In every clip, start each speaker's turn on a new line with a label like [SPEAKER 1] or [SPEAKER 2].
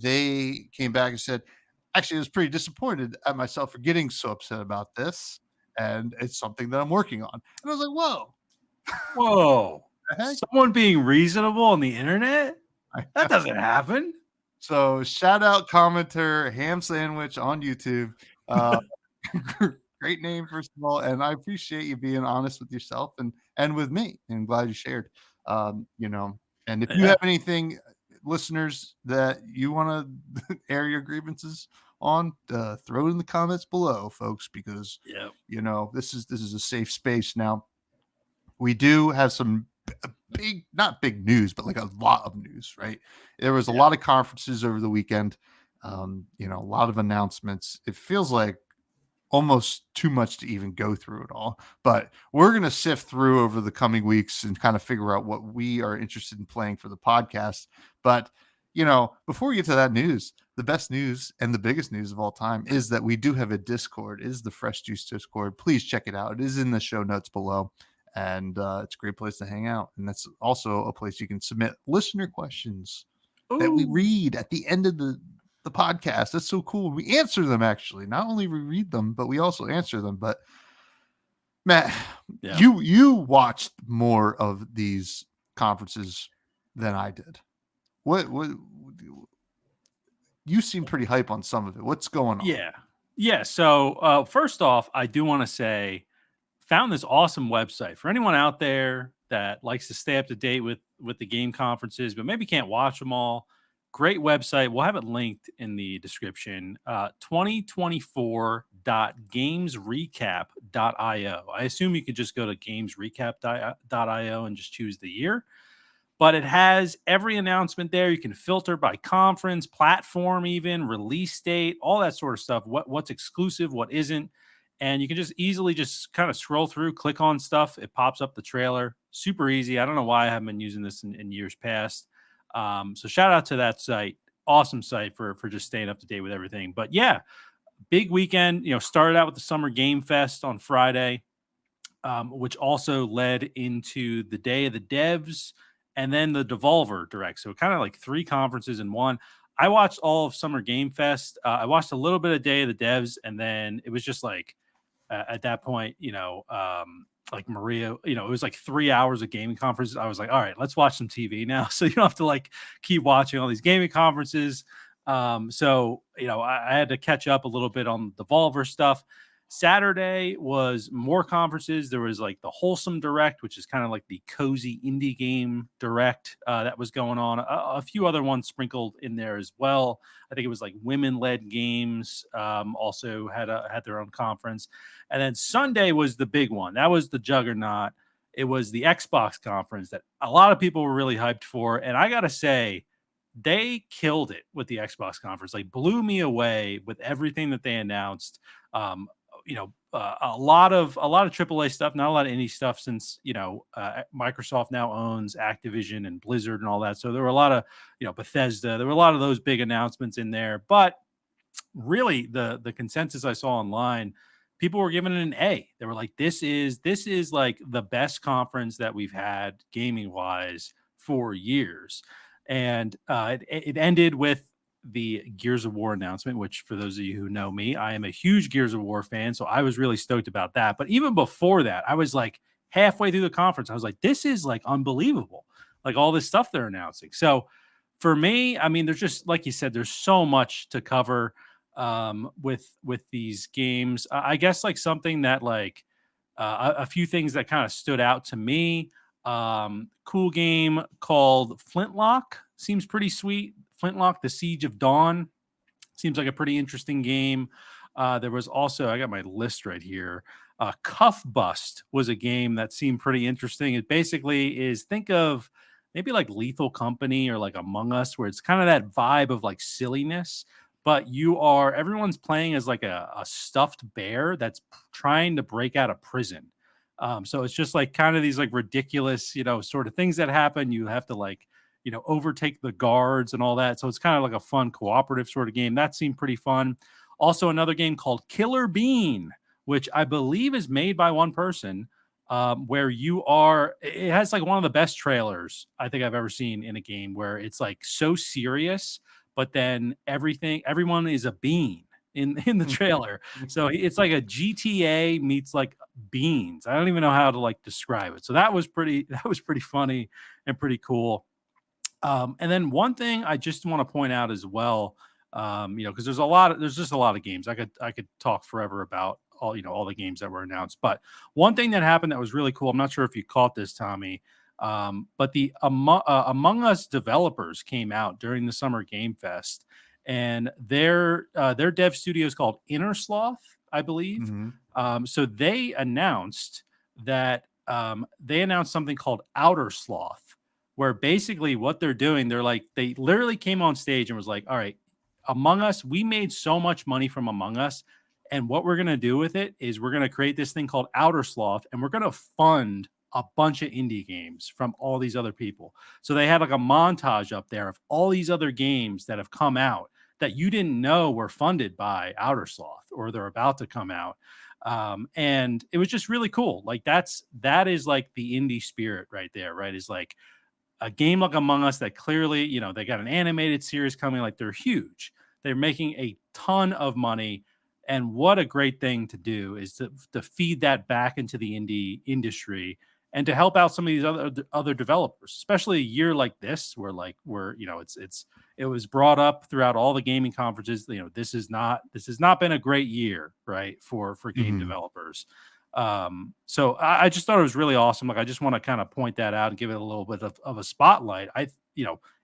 [SPEAKER 1] they came back and said, actually, I was pretty disappointed at myself for getting so upset about this, and it's something that I'm working on. And I was like, whoa,
[SPEAKER 2] Whoa.
[SPEAKER 1] the heck?
[SPEAKER 2] Someone being reasonable on the internet? That doesn't happen.
[SPEAKER 1] So shout out commenter Ham Sandwich on YouTube. Uh, great name, first of all, and I appreciate you being honest with yourself and with me. And glad you shared. You know, and if you
[SPEAKER 2] Yeah.
[SPEAKER 1] have anything, listeners, that you want to air your grievances on, throw it in the comments below, folks, because
[SPEAKER 2] Yeah.
[SPEAKER 1] this is a safe space now. We do have some big, not big news, but like a lot of news, right? There was a
[SPEAKER 2] Yeah.
[SPEAKER 1] lot of conferences over the weekend. A lot of announcements. It feels like almost too much to even go through it all. But we're going to sift through over the coming weeks and kind of figure out what we are interested in playing for the podcast. But, before we get to that news, the best news and the biggest news of all time is that we do have a Discord. It is the Fresh Juice Discord. Please check it out. It is in the show notes below. And it's a great place to hang out. And that's also a place you can submit listener questions that we
[SPEAKER 2] Ooh.
[SPEAKER 1] read at the end of the podcast. That's so cool. We answer them, actually. Not only we read them, but we also answer them. But Matt,
[SPEAKER 2] Yeah.
[SPEAKER 1] you watched more of these conferences than I did. What you seem pretty hype on some of it. What's going on?
[SPEAKER 2] Yeah. Yeah. So, first off, I do want to say, found this awesome website for anyone out there that likes to stay up to date with the game conferences, but maybe can't watch them all. Great website. We'll have it linked in the description. 2024.gamesrecap.io. I assume you could just go to gamesrecap.io and just choose the year, but it has every announcement there. You can filter by conference, platform, even release date, all that sort of stuff. What's exclusive, what isn't, and you can just easily just kind of scroll through, click on stuff. It pops up the trailer. Super easy. I don't know why I haven't been using this in years past. So shout out to that site. Awesome site for just staying up to date with everything. But yeah, big weekend. Started out with the Summer Game Fest on Friday, which also led into the Day of the Devs and then the Devolver Direct. So kind of like three conferences in one. I watched all of Summer Game Fest. I watched a little bit of Day of the Devs, and then it was just like at that point, like Maria, it was like 3 hours of gaming conferences. I was like, all right, let's watch some TV now. So you don't have to like keep watching all these gaming conferences. I had to catch up a little bit on the Devolver stuff. Saturday was more conferences. There was like the Wholesome Direct, which is kind of like the cozy indie game direct that was going on. A few other ones sprinkled in there as well. I think it was like women-led games also had their own conference. And then Sunday was the big one. That was the juggernaut. It was the Xbox conference that a lot of people were really hyped for. And I got to say, they killed it with the Xbox conference, like blew me away with everything that they announced. Um, a lot of AAA stuff, not a lot of indie stuff, since Microsoft now owns Activision and Blizzard and all that. So there were a lot of Bethesda. There were a lot of those big announcements in there, but really the consensus I saw online, people were giving it an A. They were like, this is like the best conference that we've had gaming wise for years. And it ended with the Gears of War announcement, which for those of you who know me, I am a huge Gears of War fan. So I was really stoked about that. But even before that, I was like halfway through the conference, I was like, this is like unbelievable. Like all this stuff they're announcing. So for me, I mean, there's just, like you said, there's so much to cover with these games. I guess like something that like a few things that kind of stood out to me. Cool game called Flintlock seems pretty sweet. Flintlock: The Siege of Dawn seems like a pretty interesting game. There was also, I got my list right here. Cuff Bust was a game that seemed pretty interesting. It basically is, think of maybe like Lethal Company or like Among Us, where it's kind of that vibe of like silliness, but everyone's playing as like a stuffed bear that's trying to break out of prison. So it's just like kind of these like ridiculous, sort of things that happen. You have to like, overtake the guards and all that. So it's kind of like a fun cooperative sort of game. That seemed pretty fun. Also, another game called Killer Bean, which I believe is made by one person, where it has like one of the best trailers I think I've ever seen in a game, where it's like so serious, but then everyone is a bean in the trailer. So it's like a GTA meets like beans. I don't even know how to like describe it. So that was pretty funny and pretty cool. And then one thing I just want to point out as well, because there's just a lot of games. I could talk forever about all the games that were announced. But one thing that happened that was really cool. I'm not sure if you caught this, Tommy, but the Among Us developers came out during the Summer Game Fest, and their dev studio is called Inner Sloth, I believe.
[SPEAKER 1] Mhm.
[SPEAKER 2] So they announced something called Outer Sloth, where basically what they're doing, they literally came on stage and was like, all right, Among Us, we made so much money from Among Us. And what we're going to do with it is we're going to create this thing called Outer Sloth, and we're going to fund a bunch of indie games from all these other people. So they had like a montage up there of all these other games that have come out that you didn't know were funded by Outer Sloth or they're about to come out. And it was just really cool. Like that is like the indie spirit right there, right? Is like a game like Among Us that clearly, they got an animated series coming, like they're huge. They're making a ton of money. And what a great thing to do is to feed that back into the indie industry and to help out some of these other developers, especially a year like this, where it was brought up throughout all the gaming conferences. This has not been a great year, right, for game
[SPEAKER 1] Mhm.
[SPEAKER 2] developers. So I just thought it was really awesome. Like I just want to kind of point that out and give it a little bit of a spotlight.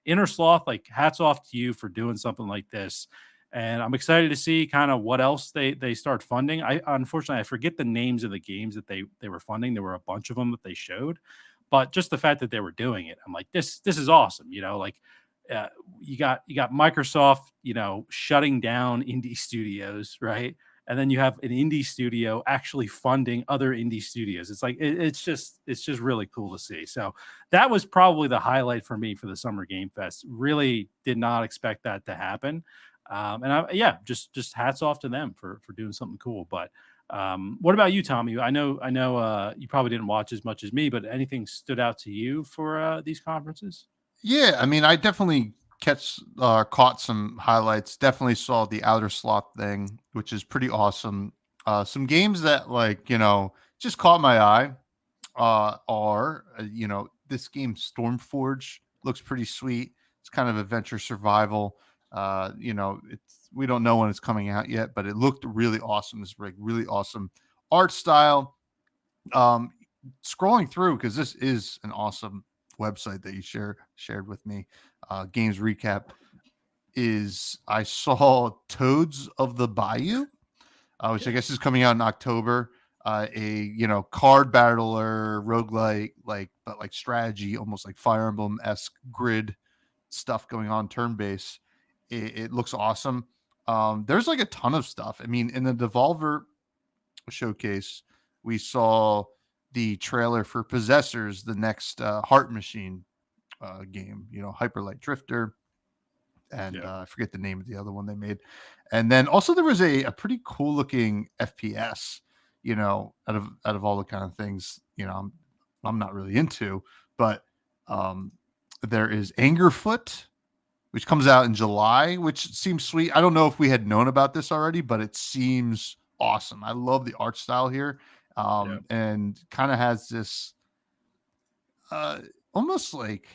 [SPEAKER 2] Inner Sloth, like hats off to you for doing something like this. And I'm excited to see kind of what else they start funding. Unfortunately I forget the names of the games that they were funding. There were a bunch of them that they showed, but just the fact that they were doing it, I'm like, this is awesome. Like uh, you got Microsoft, shutting down indie studios, right? And then you have an indie studio actually funding other indie studios. It's like it's just really cool to see. So that was probably the highlight for me for the Summer Game Fest. Really did not expect that to happen. Yeah, just hats off to them for doing something cool. But what about you, Tommy? I know you probably didn't watch as much as me, but anything stood out to you for these conferences?
[SPEAKER 1] Yeah, I mean, I definitely caught some highlights. Definitely saw the Outer Sloth thing, which is pretty awesome. Some games that just caught my eye are this game Stormforge looks pretty sweet. It's kind of adventure survival. It's we don't know when it's coming out yet, but it looked really awesome. This like really awesome art style. um Scrolling through, because this is an awesome website that you shared with me, games recap, is I saw Toads of the Bayou, which I guess is coming out in October. A card battler roguelike, but like strategy, almost like Fire Emblem esque grid stuff going on, turn based. It looks awesome. There's like a ton of stuff. I mean, in the Devolver showcase, we saw the trailer for Possessors, the next Heart Machine game. Hyper Light Drifter, and
[SPEAKER 2] Yeah.
[SPEAKER 1] I forget the name of the other one they made. And then also there was a pretty cool looking FPS. Out of all the kind of things I'm not really into, but um, there is Angerfoot, which comes out in July, which seems sweet. I don't know if we had known about this already, but it seems awesome. I love the art style here,
[SPEAKER 2] Yeah.
[SPEAKER 1] and kind of has this uh, almost like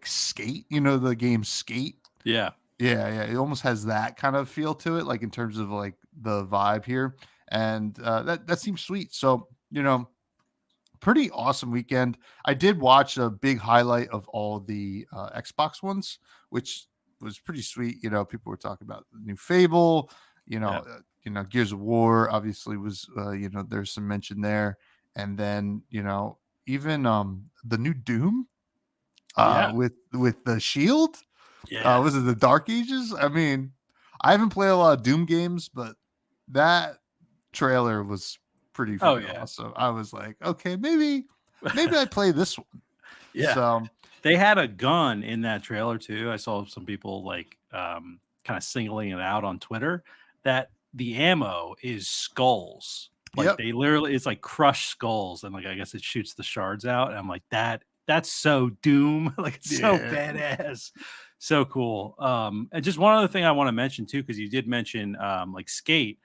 [SPEAKER 1] Skate. The game Skate.
[SPEAKER 2] Yeah.
[SPEAKER 1] Yeah, yeah. It almost has that kind of feel to it, like in terms of like the vibe here, and that seems sweet. So pretty awesome weekend. I did watch a big highlight of all the Xbox ones, which was pretty sweet. People were talking about the new Fable.
[SPEAKER 2] Yeah.
[SPEAKER 1] Gears of War obviously was. There's some mention there, and then even the new Doom
[SPEAKER 2] Yeah.
[SPEAKER 1] with the Shield.
[SPEAKER 2] Yeah.
[SPEAKER 1] Was it the Dark Ages? I mean, I haven't played a lot of Doom games, but that trailer was pretty
[SPEAKER 2] Oh
[SPEAKER 1] freaking
[SPEAKER 2] yeah.
[SPEAKER 1] awesome. I was like, okay, maybe I play this one.
[SPEAKER 2] Yeah.
[SPEAKER 1] So
[SPEAKER 2] They had a gun in that trailer too. I saw some people like kind of singling it out on Twitter that the ammo is skulls. Like
[SPEAKER 1] yep,
[SPEAKER 2] they literally it's like crushed skulls and like I guess it shoots the shards out. And I'm like that's so Doom. Like it's so
[SPEAKER 1] yeah,
[SPEAKER 2] badass. So cool. And just one other thing I want to mention too, because you did mention like Skate.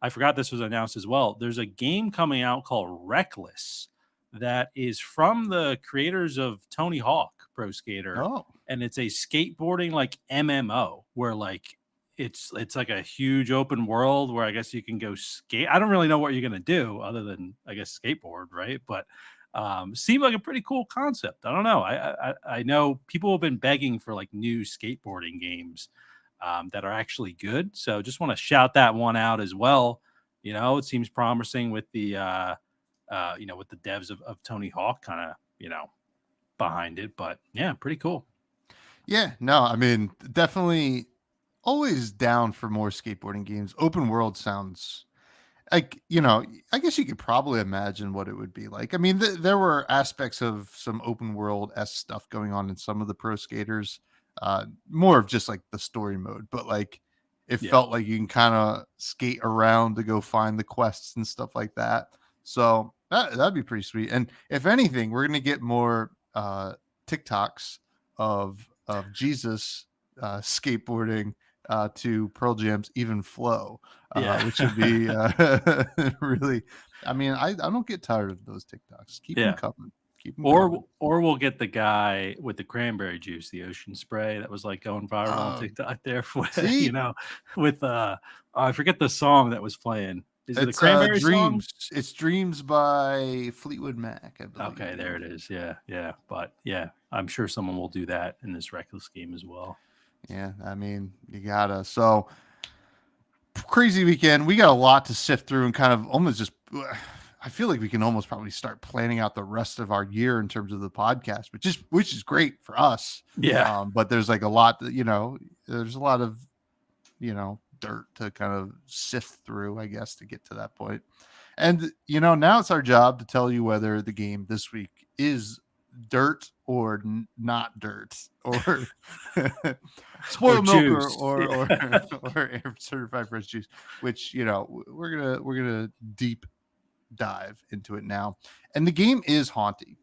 [SPEAKER 2] I forgot this was announced as well. There's a game coming out called Reckless that is from the creators of Tony Hawk Pro Skater,
[SPEAKER 1] Oh,
[SPEAKER 2] and it's a skateboarding like MMO where like it's like a huge open world where I guess you can go skate. I don't really know what you're gonna do other than I guess skateboard, right? But seemed like a pretty cool concept. I don't know. I know people have been begging for like new skateboarding games that are actually good. So just want to shout that one out as well. You know, it seems promising with the with the devs of Tony Hawk kind of behind it. But yeah, pretty cool.
[SPEAKER 1] yeah. No, I mean, definitely always down for more skateboarding games. Open world sounds like, I guess you could probably imagine what it would be like. I mean, there were aspects of some open world s stuff going on in some of the pro skaters, more of just like the story mode, but like it
[SPEAKER 2] Yeah,
[SPEAKER 1] felt like you can kind of skate around to go find the quests and stuff like that. So that'd be pretty sweet. And if anything, we're gonna get more TikToks of Jesus skateboarding to Pearl Jam's Even Flow,
[SPEAKER 2] yeah.
[SPEAKER 1] which would be really. I mean, I don't get tired of those TikToks. Keep them
[SPEAKER 2] Yeah.
[SPEAKER 1] coming. Keep them
[SPEAKER 2] Or
[SPEAKER 1] coming.
[SPEAKER 2] or we'll get the guy with the cranberry juice, the ocean spray that was like going viral on
[SPEAKER 1] Uh,
[SPEAKER 2] TikTok there for
[SPEAKER 1] see,
[SPEAKER 2] with I forget the song that was playing. Is it a
[SPEAKER 1] it's
[SPEAKER 2] cranberry song?
[SPEAKER 1] Dreams. It's Dreams by Fleetwood Mac, I
[SPEAKER 2] Okay, there
[SPEAKER 1] believe.
[SPEAKER 2] it is. Yeah, yeah. But yeah, I'm sure someone will do that in this Reckless game as well.
[SPEAKER 1] Yeah, I mean, you gotta. So crazy weekend. We got a lot to sift through and kind of almost just. I feel like we can almost probably start planning out the rest of our year in terms of the podcast, which is great for us.
[SPEAKER 2] Yeah.
[SPEAKER 1] But there's like a lot that there's a lot of dirt to kind of sift through, I guess, to get to that point. And now it's our job to tell you whether the game this week is dirt or not dirt, or
[SPEAKER 2] Or
[SPEAKER 1] spoiled milk, or
[SPEAKER 2] juice.
[SPEAKER 1] or
[SPEAKER 2] Yeah.
[SPEAKER 1] or, or certified fresh juice. Which we're gonna deep dive into it now. And the game is Hauntii,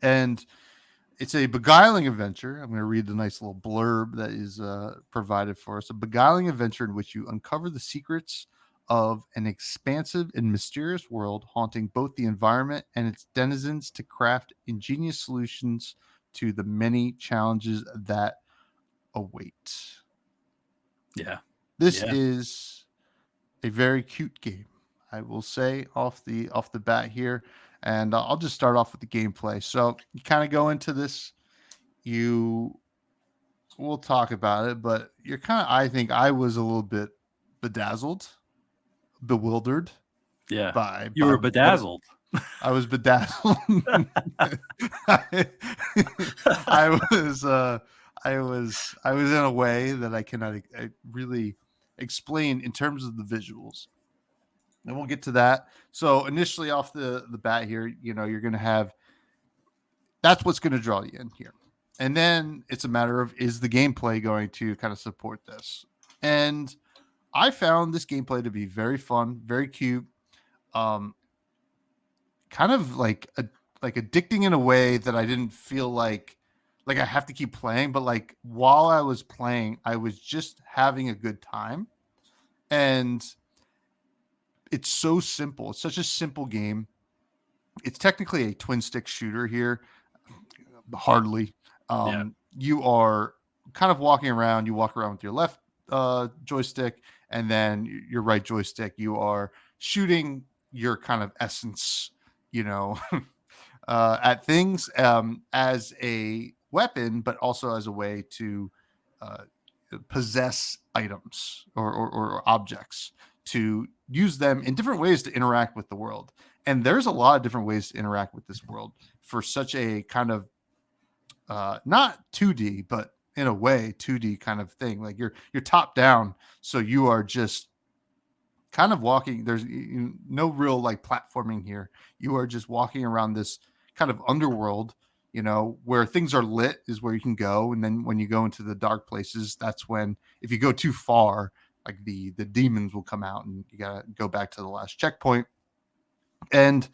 [SPEAKER 1] and it's a beguiling adventure. I'm going to read the nice little blurb that is provided for us. A beguiling adventure in which you uncover the secrets of an expansive and mysterious world, haunting both the environment and its denizens to craft ingenious solutions to the many challenges that await.
[SPEAKER 2] Yeah.
[SPEAKER 1] This
[SPEAKER 2] Yeah.
[SPEAKER 1] is a very cute game, I will say off the bat here, and I'll just start off with the gameplay. So you kind of go into this, you we'll talk about it, but you're kind of, I think I was a little bit bedazzled, bewildered
[SPEAKER 2] Yeah.
[SPEAKER 1] by
[SPEAKER 2] You were
[SPEAKER 1] what
[SPEAKER 2] bedazzled.
[SPEAKER 1] I was bedazzled. I, I was I was in a way that I cannot really explain in terms of the visuals. And we'll get to that. So initially off the bat here, you're going to have, that's what's going to draw you in here. And then it's a matter of, is the gameplay going to kind of support this? And I found this gameplay to be very fun, very cute, um, kind of like addicting in a way that I didn't feel like I have to keep playing, but like while I was playing, I was just having a good time. And it's so simple. It's such a simple game. It's technically a twin stick shooter here, hardly.
[SPEAKER 2] Yeah.
[SPEAKER 1] You are kind of walking around. You walk around with your left joystick, and then your right joystick. You are shooting your kind of essence, you know, at things as a weapon, but also as a way to uh, possess items or objects, to use them in different ways to interact with the world. And there's a lot of different ways to interact with this world for such a kind of not 2D, but in a way 2D kind of thing. Like you're top down, so you are just kind of walking. There's no real like platforming here. You are just walking around this kind of underworld, where things are lit is where you can go. And then when you go into the dark places, that's when, if you go too far, like the demons will come out and you got to go back to the last checkpoint. And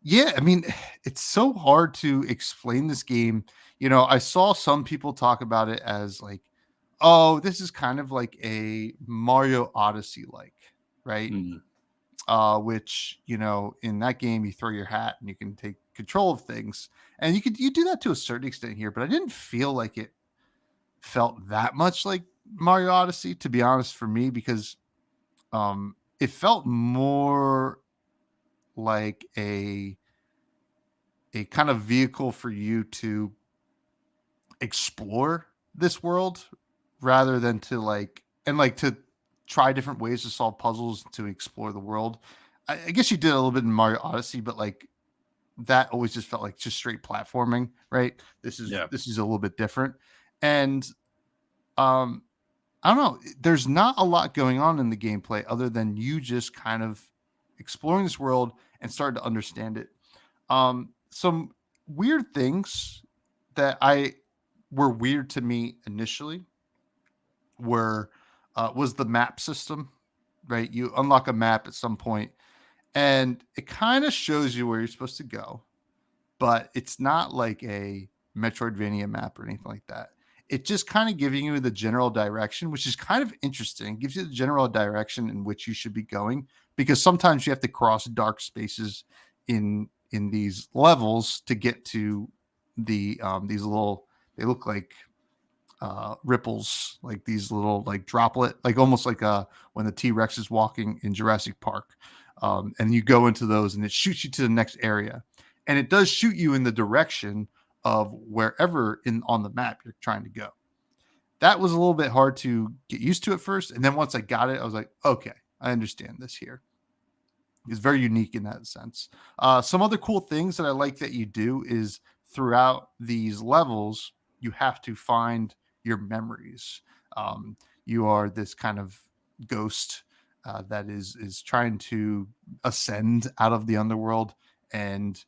[SPEAKER 1] Yeah, I mean, it's so hard to explain this game. I saw some people talk about it as like, oh, this is kind of like a Mario Odyssey like, right?
[SPEAKER 2] Mm,
[SPEAKER 1] Which, in that game you throw your hat and you can take control of things. And you do that to a certain extent here, but I didn't feel like it felt that much like Mario Odyssey, to be honest, for me, because it felt more like a kind of vehicle for you to explore this world rather than to to try different ways to solve puzzles to explore the world. I guess you did a little bit in Mario Odyssey, but like that always just felt like just straight platforming, right? This is
[SPEAKER 2] yeah.
[SPEAKER 1] this is a little bit different. And um I don't know, there's not a lot going on in the gameplay other than you just kind of exploring this world and starting to understand it. Some weird things that I were weird to me initially were was the map system, right? You unlock a map at some point and it kind of shows you where you're supposed to go, but it's not like a Metroidvania map or anything like that. It just kind of giving you the general direction, which is kind of interesting. It gives you the general direction in which you should be going because sometimes you have to cross dark spaces in these levels to get to these little, they look like ripples, like these little like droplet, like almost like when the T-Rex is walking in Jurassic Park. And you go into those and it shoots you to the next area. And it does shoot you in the direction of wherever in on the map you're trying to go. That was a little bit hard to get used to at first. And then once I got it, I was like, okay, I understand this here. It's very unique in that sense. Some other cool things that I like that you do is throughout these levels, you have to find your memories. Um, you are this kind of ghost that is trying to ascend out of the underworld, and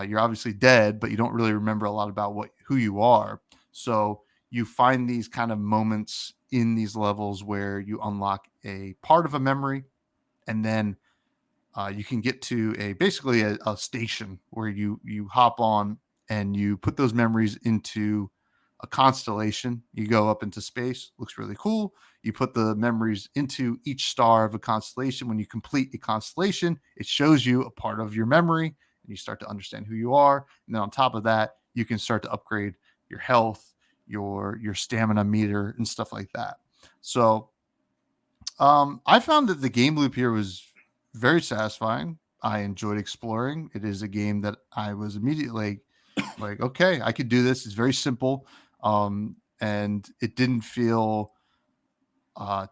[SPEAKER 1] you're obviously dead, but you don't really remember a lot about who you are. So you find these kind of moments in these levels where you unlock a part of a memory, and then you can get to basically a station where you hop on and you put those memories into a constellation. You go up into space, looks really cool. You put the memories into each star of a constellation. When you complete a constellation, it shows you a part of your memory and you start to understand who you are. And then on top of that, you can start to upgrade your health, your stamina meter and stuff like that. So I found that the game loop here was very satisfying. I enjoyed exploring. It is a game that I was immediately like, okay, I could do this. It's very simple. And it didn't feel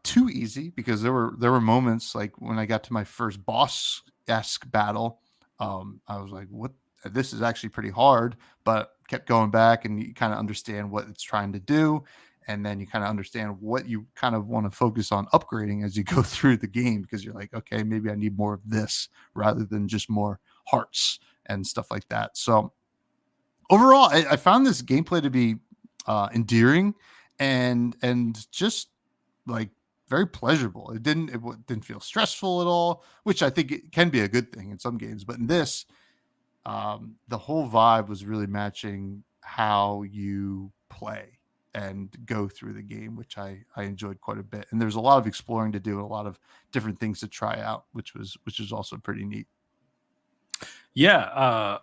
[SPEAKER 1] too easy because there were moments like when I got to my first boss esque battle, I was like, "What? This is actually pretty hard," but kept going back, and you kind of understand what it's trying to do, and then you kind of understand what you kind of want to focus on upgrading as you go through the game because you're like, "Okay, maybe I need more of this rather than just more hearts and stuff like that." So overall, I found this gameplay to be endearing and just like very pleasurable. It didn't feel stressful at all, which I think it can be a good thing in some games. But in this, the whole vibe was really matching how you play and go through the game, which I enjoyed quite a bit. And there's a lot of exploring to do and a lot of different things to try out, which was also pretty neat.
[SPEAKER 2] Yeah,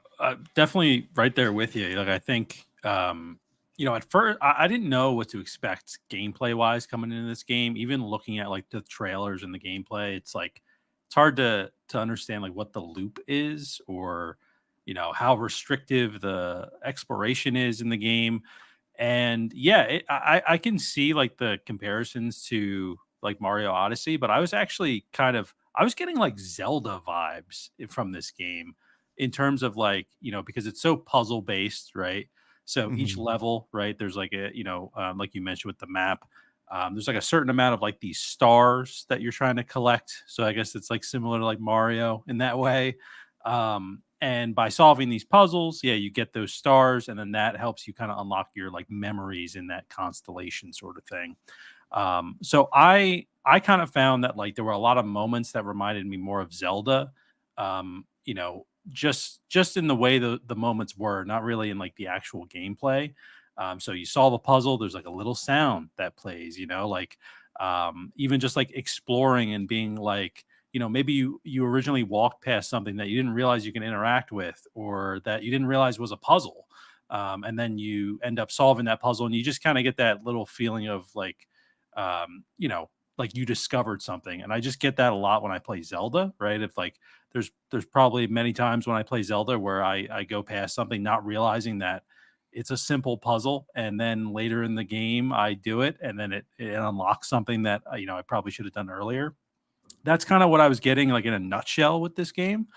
[SPEAKER 2] definitely right there with you. Like I think, at first I didn't know what to expect gameplay wise coming into this game. Even looking at like the trailers and the gameplay, it's like it's hard to understand like what the loop is or how restrictive the exploration is in the game. And yeah, I can see like the comparisons to like Mario Odyssey, but I was actually I was getting like Zelda vibes from this game in terms of like, because it's so puzzle based, right? So each
[SPEAKER 1] Mhm.
[SPEAKER 2] level, right, there's like like you mentioned with the map, there's like a certain amount of like these stars that you're trying to collect. So I guess it's like similar to like Mario in that way. And by solving these puzzles, yeah, you get those stars, and then that helps you kind of unlock your like memories in that constellation sort of thing. So I kind of found that like there were a lot of moments that reminded me more of Zelda. just in the way the moments were, not really in like the actual gameplay. So you solve a puzzle, there's like a little sound that plays, like even just like exploring and being like, maybe you originally walked past something that you didn't realize you can interact with, or that you didn't realize was a puzzle. And then you end up solving that puzzle, and you just kind of get that little feeling of like, um, you know, like you discovered something. And I just get that a lot when I play Zelda, right? If like there's probably many times when I play Zelda where I go past something not realizing that it's a simple puzzle, and then later in the game I do it, and then it unlocks something that I probably should have done earlier. That's kind of what I was getting like in a nutshell with this game.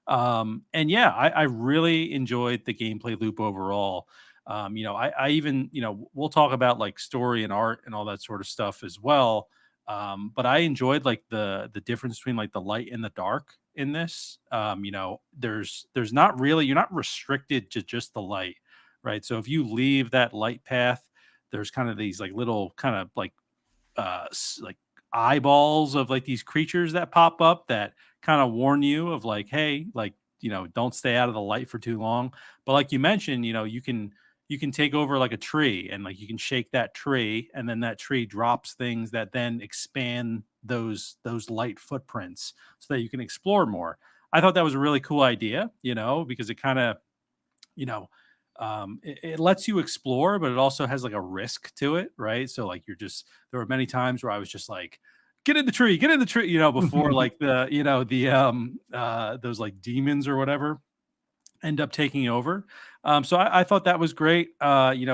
[SPEAKER 2] And yeah, I really enjoyed the gameplay loop overall. I even, we'll talk about like story and art and all that sort of stuff as well. But I enjoyed like the difference between like the light and the dark in this. There's not really, you're not restricted to just the light, right? So if you leave that light path, there's kind of these like little kind of like eyeballs of like these creatures that pop up that kind of warn you of like, hey, like, don't stay out of the light for too long. But like you mentioned, you can take over like a tree, and like you can shake that tree, and then that tree drops things that then expand those light footprints so that you can explore more. I thought that was a really cool idea, because it kind of, you know, it lets you explore, but it also has like a risk to it, right? So like there were many times where I was just like, get in the tree, before like those like demons or whatever end up taking over. So I thought that was great. Yeah, it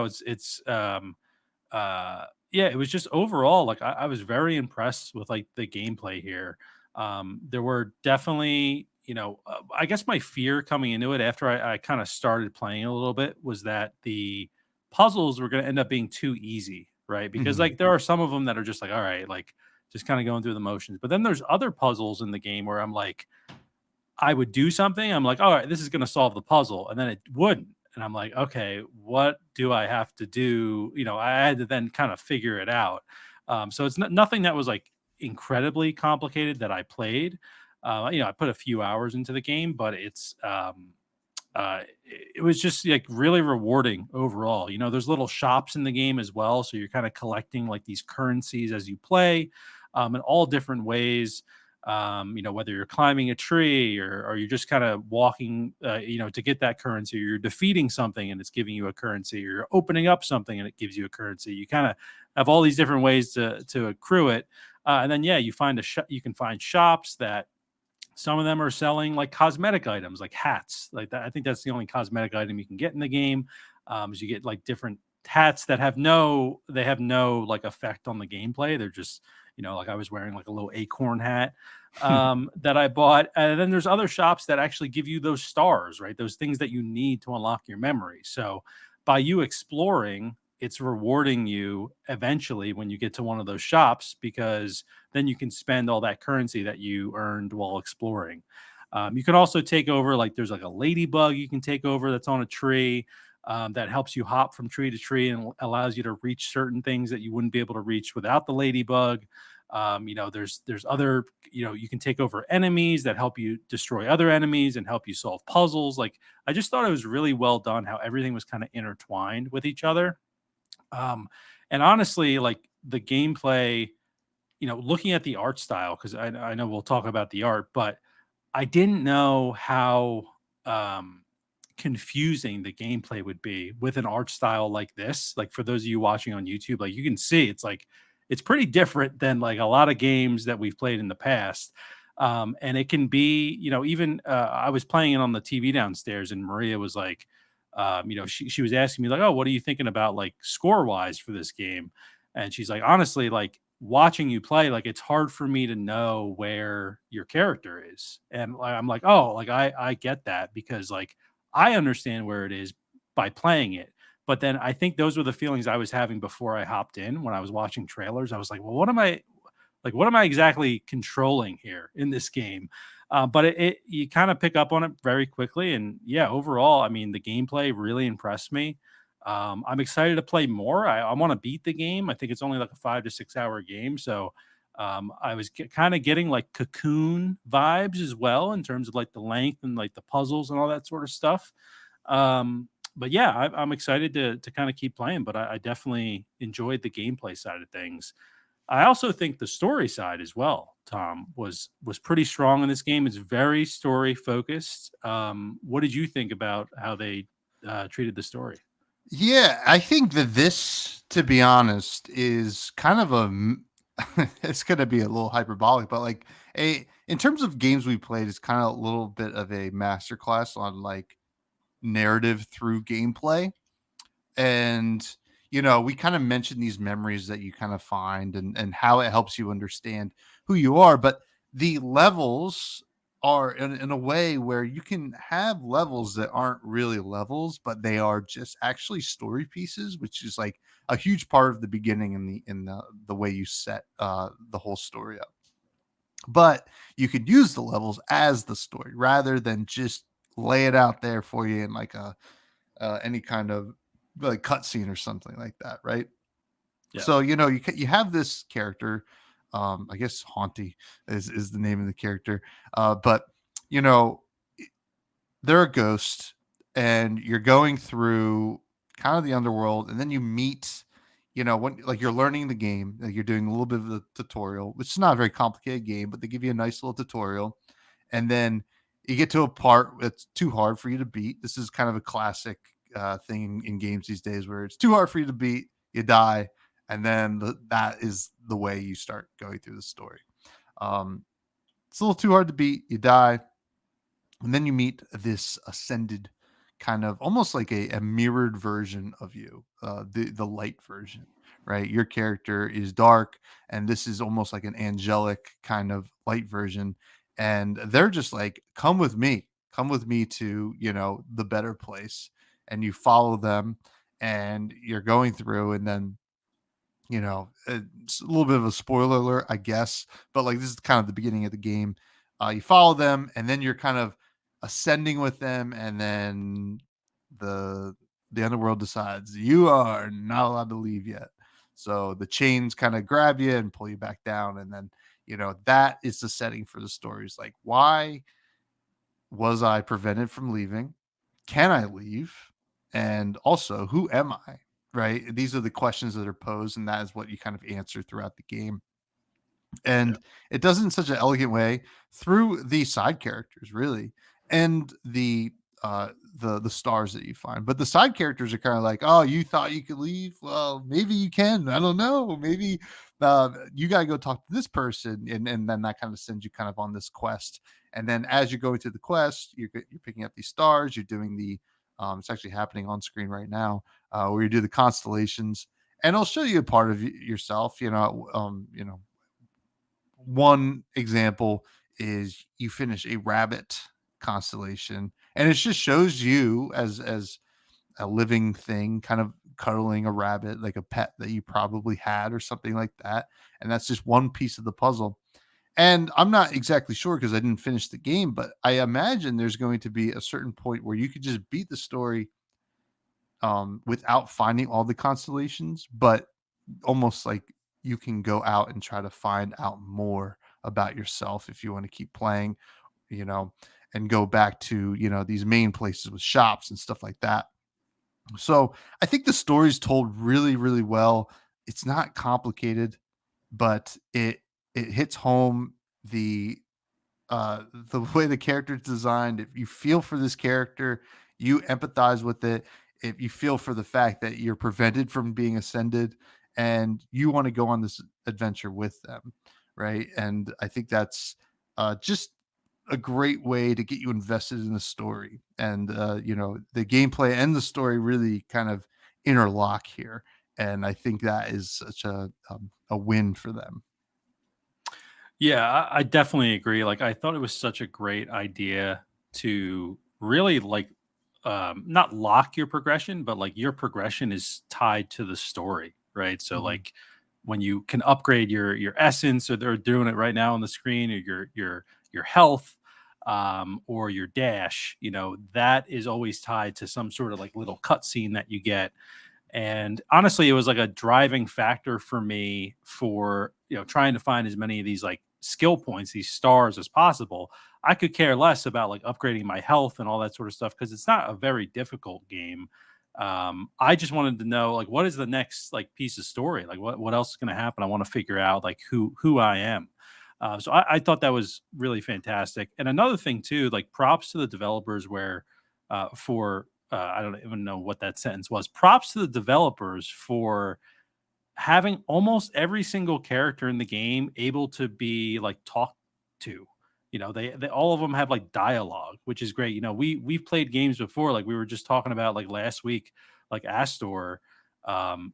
[SPEAKER 2] was just overall like I was very impressed with like the gameplay here. There were definitely, I guess my fear coming into it after I kind of started playing a little bit was that the puzzles were going to end up being too easy, right? Because
[SPEAKER 1] Mhm.
[SPEAKER 2] like there are some of them that are just like, all right, like just kind of going through the motions. But then there's other puzzles in the game where I'm like, I would do something, I'm like, "All right, this is gonna solve the puzzle," and then it wouldn't, and I'm like, "Okay, what do I have to do?" I had to then kind of figure it out. So it's nothing that was, like, incredibly complicated that I played. I put a few hours into the game, but it was just, like, really rewarding overall. There's little shops in the game as well, so you're kinda collecting, like, these currencies as you play, in all different ways. Whether you're climbing a tree, or you're just kind of walking, to get that currency, or you're defeating something and it's giving you a currency, or you're opening up something and it gives you a currency. You kind of have all these different ways to accrue it. And then, yeah, you can find shops that some of them are selling like cosmetic items, like hats, like that. I think that's the only cosmetic item you can get in the game. Is you get like different hats that have no like effect on the gameplay. They're just, like I was wearing like a little acorn hat that I bought. And then there's other shops that actually give you those stars, right? Those things that you need to unlock your memory. So by you exploring, it's rewarding you eventually when you get to one of those shops, because then you can spend all that currency that you earned while exploring. You can also take over, like, there's like a ladybug you can take over that's on a tree, that helps you hop from tree to tree and allows you to reach certain things that you wouldn't be able to reach without the ladybug. There's other, you can take over enemies that help you destroy other enemies and help you solve puzzles. Like, I just thought it was really well done how everything was kind of intertwined with each other. Um, and honestly, like the gameplay, looking at the art style, because I know we'll talk about the art, but I didn't know how um, confusing the gameplay would be with an art style like this. Like for those of you watching on YouTube, like you can see, it's pretty different than like a lot of games that we've played in the past. And it can be, even I was playing it on the TV downstairs, and Maria was like, she was asking me like, "Oh, what are you thinking about like score wise for this game?" And she's like, "Honestly, like watching you play, like it's hard for me to know where your character is." And I'm like, "Oh, like I get that, because like I understand where it is by playing it." But then I think those were the feelings I was having before I hopped in when I was watching trailers. I was like, "Well, what am I exactly controlling here in this game?" But you kind of pick up on it very quickly, and yeah, overall, I mean, the gameplay really impressed me. I'm excited to play more. I want to beat the game. I think it's only like a 5 to 6 hour game, so I was kind of getting like Cocoon vibes as well in terms of like the length and like the puzzles and all that sort of stuff. But yeah, I'm excited to kind of keep playing. But I definitely enjoyed the gameplay side of things. I also think the story side as well, Tom, was pretty strong in this game. It's very story focused. What did you think about how they treated the story?
[SPEAKER 1] Yeah, I think that this, to be honest, is kind of it's gonna be a little hyperbolic, but like a in terms of games we played, it's kind of a little bit of a masterclass on like narrative through gameplay. And we kind of mentioned these memories that you kind of find, and how it helps you understand who you are. But the levels are in a way where you can have levels that aren't really levels, but they are just actually story pieces, which is like a huge part of the beginning in the way you set the whole story up. But you could use the levels as the story rather than just lay it out there for you in like a any kind of like cutscene or something like that, right?
[SPEAKER 2] Yeah,
[SPEAKER 1] So you have this character, I guess Hauntie is the name of the character, but you know they're a ghost, and you're going through kind of the underworld, and then you meet, when like you're learning the game, like you're doing a little bit of the tutorial, which is not a very complicated game, but they give you a nice little tutorial, and then you get to a part that's too hard for you to beat. This is kind of a classic thing in games these days, where it's too hard for you to beat, you die, and then that is the way you start going through the story. Um, it's a little too hard to beat, you die, and then you meet this ascended kind of almost like a mirrored version of you, the light version, right? Your character is dark, and this is almost like an angelic kind of light version, and they're just like, come with me to the better place. And you follow them, and you're going through, and then it's a little bit of a spoiler alert, I guess, but like this is kind of the beginning of the game. You follow them, and then you're kind of ascending with them, and then the the underworld decides you are not allowed to leave yet. So the chains kind of grab you and pull you back down, and then that is the setting for the stories. Like, why was I prevented from leaving? Can I leave? And also, who am I? Right? These are the questions that are posed, and that is what you kind of answer throughout the game.
[SPEAKER 2] yeah,
[SPEAKER 1] And it does it in such an elegant way through the side characters, really, and the stars that you find. But the side characters are kind of like, oh, you thought you could leave? Well, maybe you can. I don't know. Maybe you got to go talk to this person, and then that kind of sends you kind of on this quest. And then as you're going through the quest, you're picking up these stars. You're doing the it's actually happening on screen right now, where you do the constellations, and it'll show you a part of yourself. One example is you finish a rabbit constellation, and it just shows you as a living thing kind of cuddling a rabbit, like a pet that you probably had or something like that. And that's just one piece of the puzzle. And I'm not exactly sure because I didn't finish the game, but I imagine there's going to be a certain point where you could just beat the story without finding all the constellations, but almost like you can go out and try to find out more about yourself if you want to keep playing, you know, and go back to, these main places with shops and stuff like that. So I think the story's told really, really well. It's not complicated, but it hits home the way the character's designed. If you feel for this character, you empathize with it. If you feel for the fact that you're prevented from being ascended, and you want to go on this adventure with them, right? And I think that's just a great way to get you invested in the story. And the gameplay and the story really kind of interlock here, and I think that is such a win for them.
[SPEAKER 2] yeah. I definitely agree. Like, I thought it was such a great idea to really like not lock your progression, but like your progression is tied to the story, right? So
[SPEAKER 1] Mhm.
[SPEAKER 2] like when you can upgrade your essence, or they're doing it right now on the screen, or your health, or your dash, that is always tied to some sort of like little cutscene that you get. And honestly, it was like a driving factor for me for trying to find as many of these like skill points, these stars as possible. I could care less about like upgrading my health and all that sort of stuff because it's not a very difficult game. I just wanted to know like what is the next like piece of story, like what else is going to happen. I want to figure out like who I am. So I thought that was really fantastic. And another thing too, like props to the developers where for I don't even know what that sentence was. Props to the developers for having almost every single character in the game able to be like talked to. They all of them have like dialogue, which is great. We've played games before, like we were just talking about like last week, like Astor.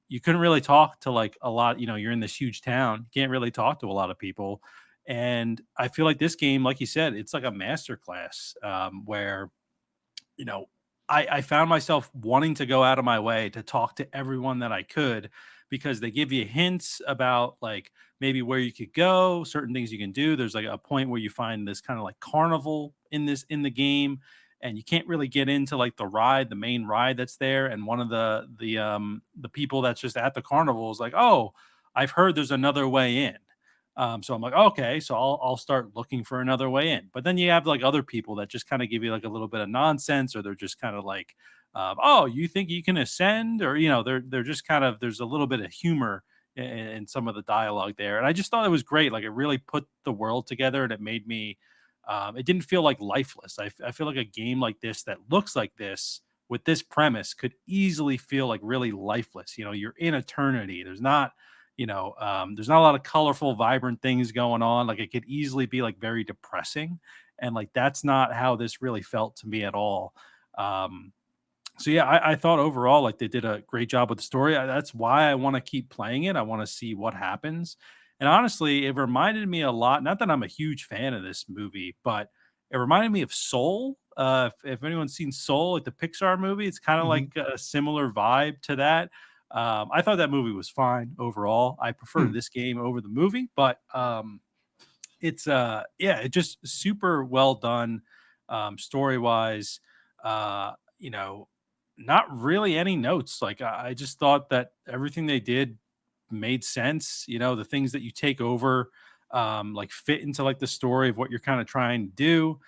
[SPEAKER 2] You couldn't really talk to like a lot. You're in this huge town, you can't really talk to a lot of people. And I feel like this game, like you said, it's like a master class where you know, I found myself wanting to go out of my way to talk to everyone that I could because they give you hints about like maybe where you could go, certain things you can do. There's like a point where you find this kind of like carnival in the game, and you can't really get into like the main ride that's there. And one of the people that's just at the carnival is like, oh, I've heard there's another way in. So I'm like, okay, so I'll start looking for another way in. But then you have like other people that just kind of give you like a little bit of nonsense, or they're just kind of like, oh, you think you can ascend, or they're just kind of there's a little bit of humor in some of the dialogue there, and I just thought it was great. Like it really put the world together, and it made me. It didn't feel like lifeless. I feel like a game like this that looks like this with this premise could easily feel like really lifeless. You're in eternity. There's not a lot of colorful, vibrant things going on. Like it could easily be like very depressing. And like that's not how this really felt to me at all. Um, so yeah, I thought overall like they did a great job with the story. That's why I want to keep playing it. I want to see what happens. And honestly, it reminded me a lot. Not that I'm a huge fan of this movie, but it reminded me of Soul. If anyone's seen Soul, like the Pixar movie, it's kind of
[SPEAKER 1] Hmm.
[SPEAKER 2] like a similar vibe to that. I thought that movie was fine overall. I prefer
[SPEAKER 1] Hmm.
[SPEAKER 2] this game over the movie, but it's yeah, it just super well done story wise. Uh, you know, not really any notes. Like I just thought that everything they did made sense. The things that you take over like fit into like the story of what you're kind of trying to do.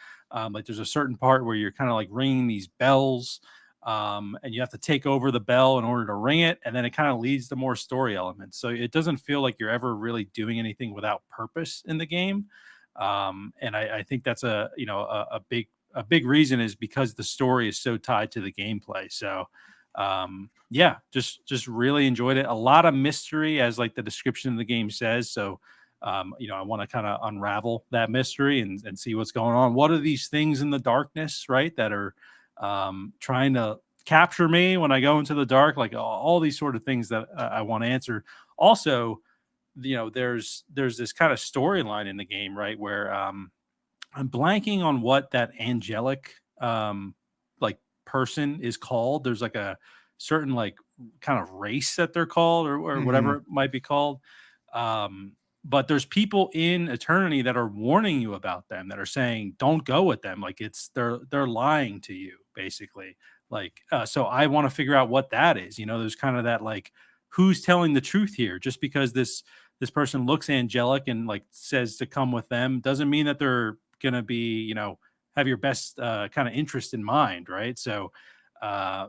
[SPEAKER 2] Like there's a certain part where you're kind of like ringing these bells, and you have to take over the bell in order to ring it, and then it kind of leads to more story elements. So it doesn't feel like you're ever really doing anything without purpose in the game. And I think that's a big reason is because the story is so tied to the gameplay. So yeah, just really enjoyed it. A lot of mystery, as like the description of the game says. So I want to kind of unravel that mystery and see what's going on. What are these things in the darkness, right? That are trying to capture me when I go into the dark, like all these sort of things that I want to answer. Also, there's this kind of storyline in the game, right, where I'm blanking on what that angelic like person is called. There's like a certain like kind of race that they're called, or
[SPEAKER 1] Hmm.
[SPEAKER 2] whatever it might be called. But there's people in eternity that are warning you about them, that are saying don't go with them, like they're lying to you basically. Like so I want to figure out what that is. There's kind of that like who's telling the truth here. Just because this person looks angelic and like says to come with them doesn't mean that they're gonna be have your best kind of interest in mind, right? So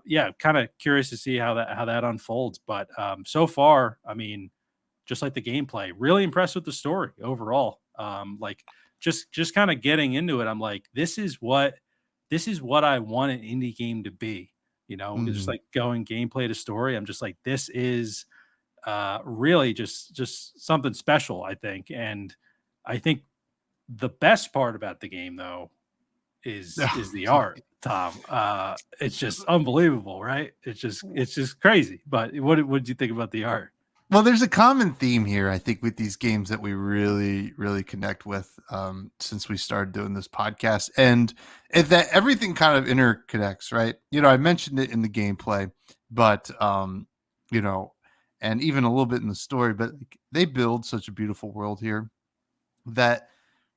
[SPEAKER 2] yeah, kind of curious to see how that unfolds. But so far, I mean, just like the gameplay, really impressed with the story overall. Like just kind of getting into it, I'm like, this is what I want an indie game to be. Just
[SPEAKER 1] Hmm.
[SPEAKER 2] like going gameplay to story. I'm just like, this is really just something special, I think. And I think the best part about the game, though, is the art, Tom. It's just unbelievable, right? It's just crazy. But what did you think about the art?
[SPEAKER 1] Well, there's a common theme here, I think, with these games that we really, really connect with since we started doing this podcast, and that everything kind of interconnects, right? I mentioned it in the gameplay, but you know, and even a little bit in the story, but like, they build such a beautiful world here that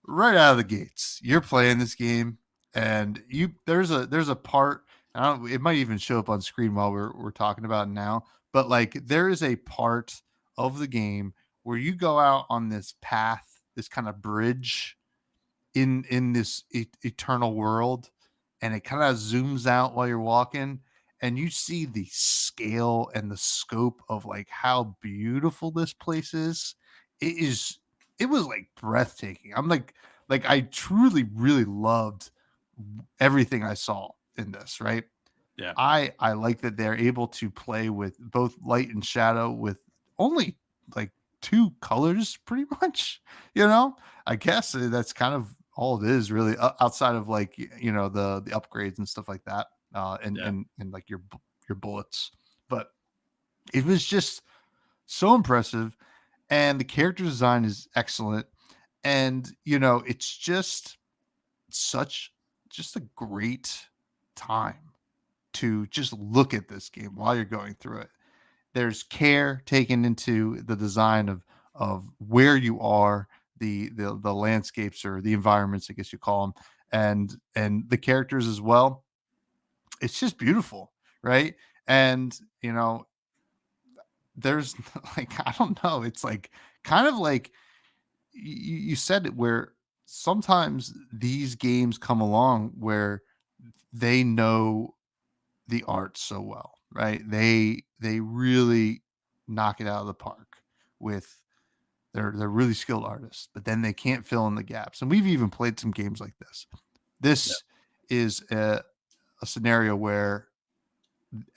[SPEAKER 1] right out of the gates, you're playing this game, and there's a part. I don't, it might even show up on screen while we're talking about it now, but like there is a part of the game where you go out on this path, this kind of bridge in this eternal world, and it kind of zooms out while you're walking, and you see the scale and the scope of like how beautiful this place is. It is it was like breathtaking. I'm like I truly really loved everything I saw in this, right?
[SPEAKER 2] Yeah.
[SPEAKER 1] I like that they're able to play with both light and shadow with only like 2 colors pretty much, you know? I guess that's kind of all it is really outside of like, the upgrades and stuff like that, and
[SPEAKER 2] Yeah.
[SPEAKER 1] like your bullets. But it was just so impressive, and the character design is excellent, and, it's such just a great time to just look at this game while you're going through it. There's care taken into the design of where you are, the landscapes or the environments, I guess you call them, and the characters as well. It's just beautiful, right? And there's like I don't know, it's like kind of like you said it where sometimes these games come along where they know the art so well, right? They really knock it out of the park with they're really skilled artists, but then they can't fill in the gaps. And we've even played some games like this.
[SPEAKER 2] Yeah.
[SPEAKER 1] This is a scenario where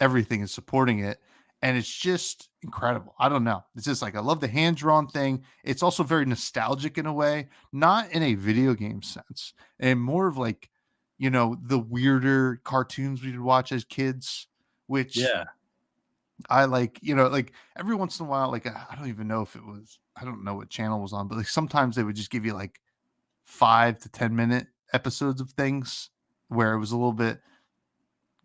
[SPEAKER 1] everything is supporting it, and it's just incredible. I don't know. It's just like I love the hand drawn thing. It's also very nostalgic in a way, not in a video game sense, and more of like, the weirder cartoons we would watch as kids, which
[SPEAKER 2] Yeah.
[SPEAKER 1] I like, like every once in a while, like I don't even know if it was, I don't know what channel was on, but like sometimes they would just give you like 5 to 10 minute episodes of things where it was a little bit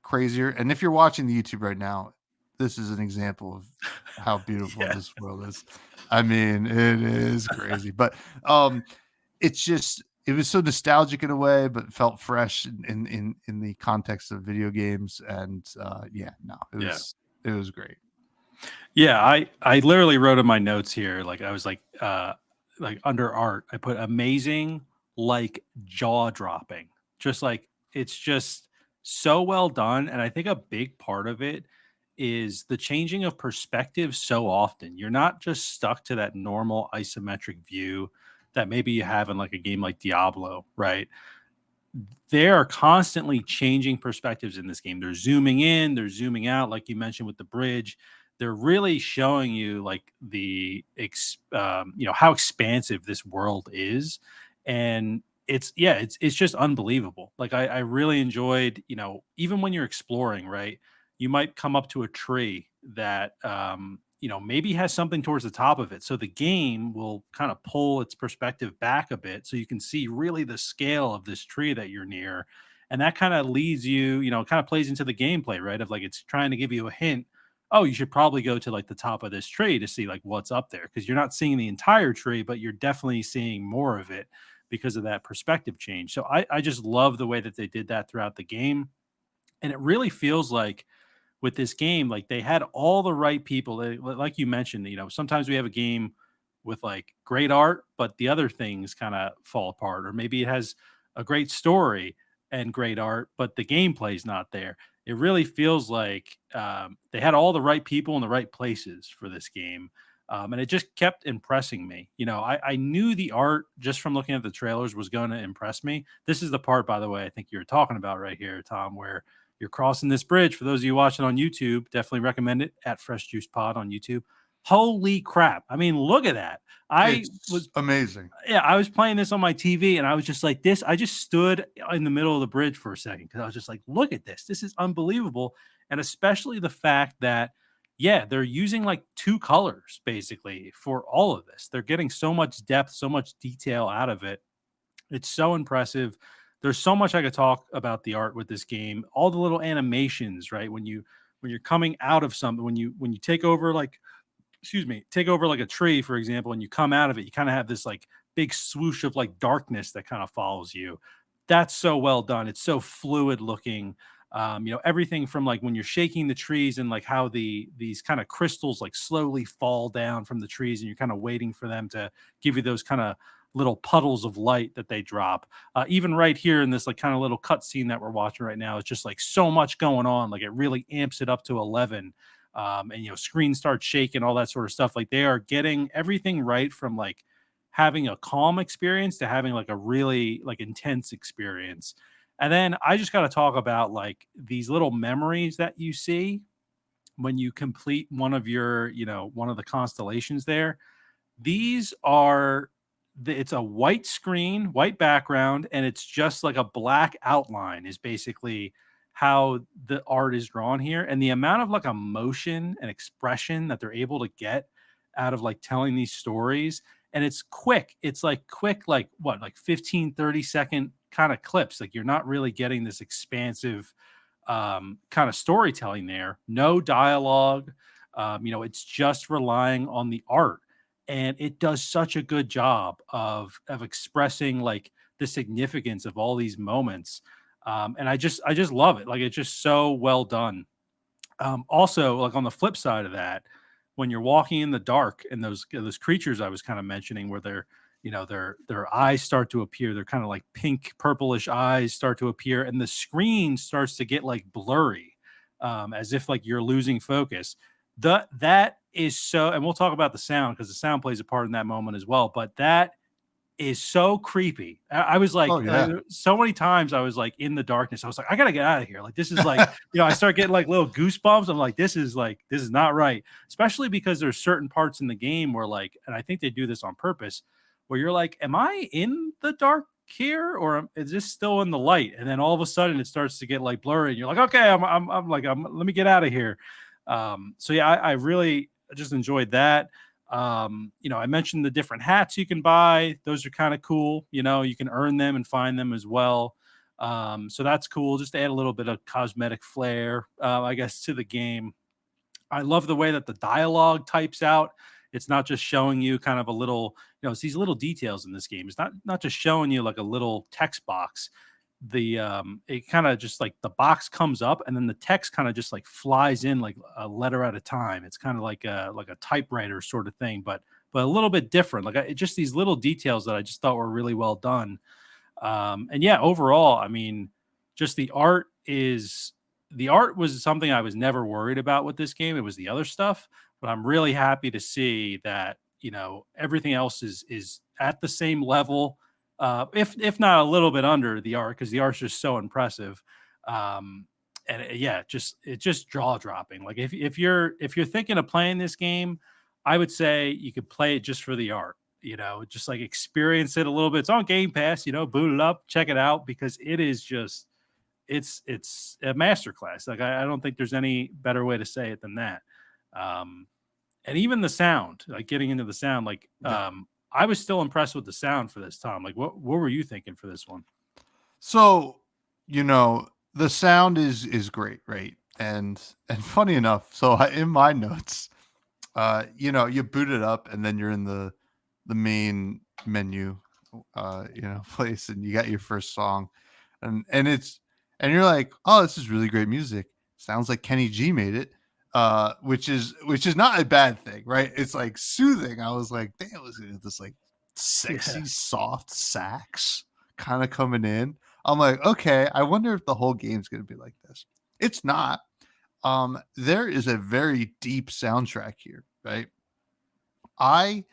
[SPEAKER 1] crazier. And if you're watching the YouTube right now, this is an example of how beautiful
[SPEAKER 2] Yeah.
[SPEAKER 1] this world is. I mean, it is crazy, but um, it's just it was so nostalgic in a way, but felt fresh in the context of video games. And yeah, no,
[SPEAKER 2] Yeah.
[SPEAKER 1] it was great.
[SPEAKER 2] Yeah, I literally wrote in my notes here, like I was like under art, I put amazing, like jaw dropping. Just like it's just so well done. And I think a big part of it is the changing of perspective so often. You're not just stuck to that normal isometric view that maybe you have in like a game like Diablo, right? They are constantly changing perspectives in this game. They're zooming in, they're zooming out, like you mentioned with the bridge. They're really showing you like how expansive this world is, and it's just unbelievable. Like I really enjoyed, even when you're exploring, right? You might come up to a tree that maybe has something towards the top of it. So the game will kind of pull its perspective back a bit so you can see really the scale of this tree that you're near. And that kind of leads you, kind of plays into the gameplay, right? Of like it's trying to give you a hint. Oh, you should probably go to like the top of this tree to see like what's up there because you're not seeing the entire tree, but you're definitely seeing more of it because of that perspective change. So I just love the way that they did that throughout the game. And it really feels like with this game, like they had all the right people. Like you mentioned, sometimes we have a game with like great art, but the other things kind of fall apart, or maybe it has a great story and great art, but the gameplay's not there. It really feels like they had all the right people in the right places for this game. And it just kept impressing me. I knew the art just from looking at the trailers was going to impress me. This is the part, by the way, I think you're talking about right here, Tom, where you're crossing this bridge. For those of you watching on YouTube, definitely recommend it at Fresh Juice Pod on YouTube. Holy crap. I mean, look at that. I
[SPEAKER 1] It's
[SPEAKER 2] was
[SPEAKER 1] amazing.
[SPEAKER 2] yeah, I was playing this on my TV and I was just like this. I just stood in the middle of the bridge for a second because I was just like, look at this. This is unbelievable. And especially the fact that, yeah, they're using like 2 colors basically for all of this. They're getting so much depth, so much detail out of it. It's so impressive. There's so much I could talk about the art with this game. All the little animations, right? When you're coming out of something, when you take over like take over like a tree, for example, and you come out of it, you kind of have this like big swoosh of like darkness that kind of follows you. That's so well done. It's so fluid looking. Everything from like when you're shaking the trees and like how these kind of crystals like slowly fall down from the trees, and you're kind of waiting for them to give you those kind of little puddles of light that they drop. Even right here in this like kind of little cut scene that we're watching right now, it's just like so much going on. Like it really amps it up to 11. And screen starts shaking, all that sort of stuff. Like they are getting everything right from like having a calm experience to having like a really like intense experience. And then I just got to talk about like these little memories that you see when you complete one of your, one of the constellations there. These are it's a white screen, white background, and it's just like a black outline is basically how the art is drawn here. And the amount of like emotion and expression that they're able to get out of like telling these stories. And it's quick. It's like quick, like what, like 15, 30-second kind of clips. Like you're not really getting this expansive kind of storytelling there. No dialogue. It's just relying on the art, and it does such a good job of expressing like the significance of all these moments. And I just love it. Like it's just so well done. Also, like on the flip side of that, when you're walking in the dark and those creatures I was kind of mentioning, where their eyes start to appear, they're kind of like pink purplish eyes start to appear, and the screen starts to get like blurry, as if like you're losing focus. That is so, and we'll talk about the sound because the sound plays a part in that moment as well. But that is so creepy. I was
[SPEAKER 1] Oh
[SPEAKER 2] like,
[SPEAKER 1] yeah.
[SPEAKER 2] so many times I was like in the darkness. I was like, I gotta get out of here. Like this is like, I start getting like little goosebumps. I'm like, this is not right. Especially because there's certain parts in the game where like, and I think they do this on purpose, where you're like, am I in the dark here or is this still in the light? And then all of a sudden it starts to get like blurry, and you're like, okay, let me get out of here. So yeah, I really just enjoyed that. I mentioned the different hats you can buy. Those are kind of cool. You can earn them and find them as well. So that's cool. Just to add a little bit of cosmetic flair, I guess, to the game. I love the way that the dialogue types out. It's not just showing you kind of a little, it's these little details in this game. It's not just showing you like a little text box. It kind of just like the box comes up and then the text kind of just like flies in like a letter at a time. It's kind of like a typewriter sort of thing, but a little bit different. Like just these little details that I just thought were really well done. And yeah, overall, I mean, just the art was something I was never worried about with this game. It was the other stuff, but I'm really happy to see that, everything else is at the same level, if not a little bit under the art, because the art's just so impressive. And yeah, it's just jaw dropping. Like if you're thinking of playing this game, I would say you could play it just for the art, just like experience it a little bit. It's on Game Pass, boot it up, check it out, because it is just it's a masterclass. Like I don't think there's any better way to say it than that. Um, and even the sound, like getting into the sound, like
[SPEAKER 1] Yeah.
[SPEAKER 2] I was still impressed with the sound for this, Tom. Like what were you thinking for this one?
[SPEAKER 1] So, the sound is great, right? And funny enough, so in my notes, you boot it up and then you're in the main menu, place, and you got your first song, and you're like, oh, this is really great music. Sounds like Kenny G made it, which is not a bad thing, right? It's like soothing. I was like, damn, listen to this like
[SPEAKER 2] Yeah.
[SPEAKER 1] sexy, soft sax kind of coming in. I'm like, okay, I wonder if the whole game's gonna be like this. It's not. There is a very deep soundtrack here, right? I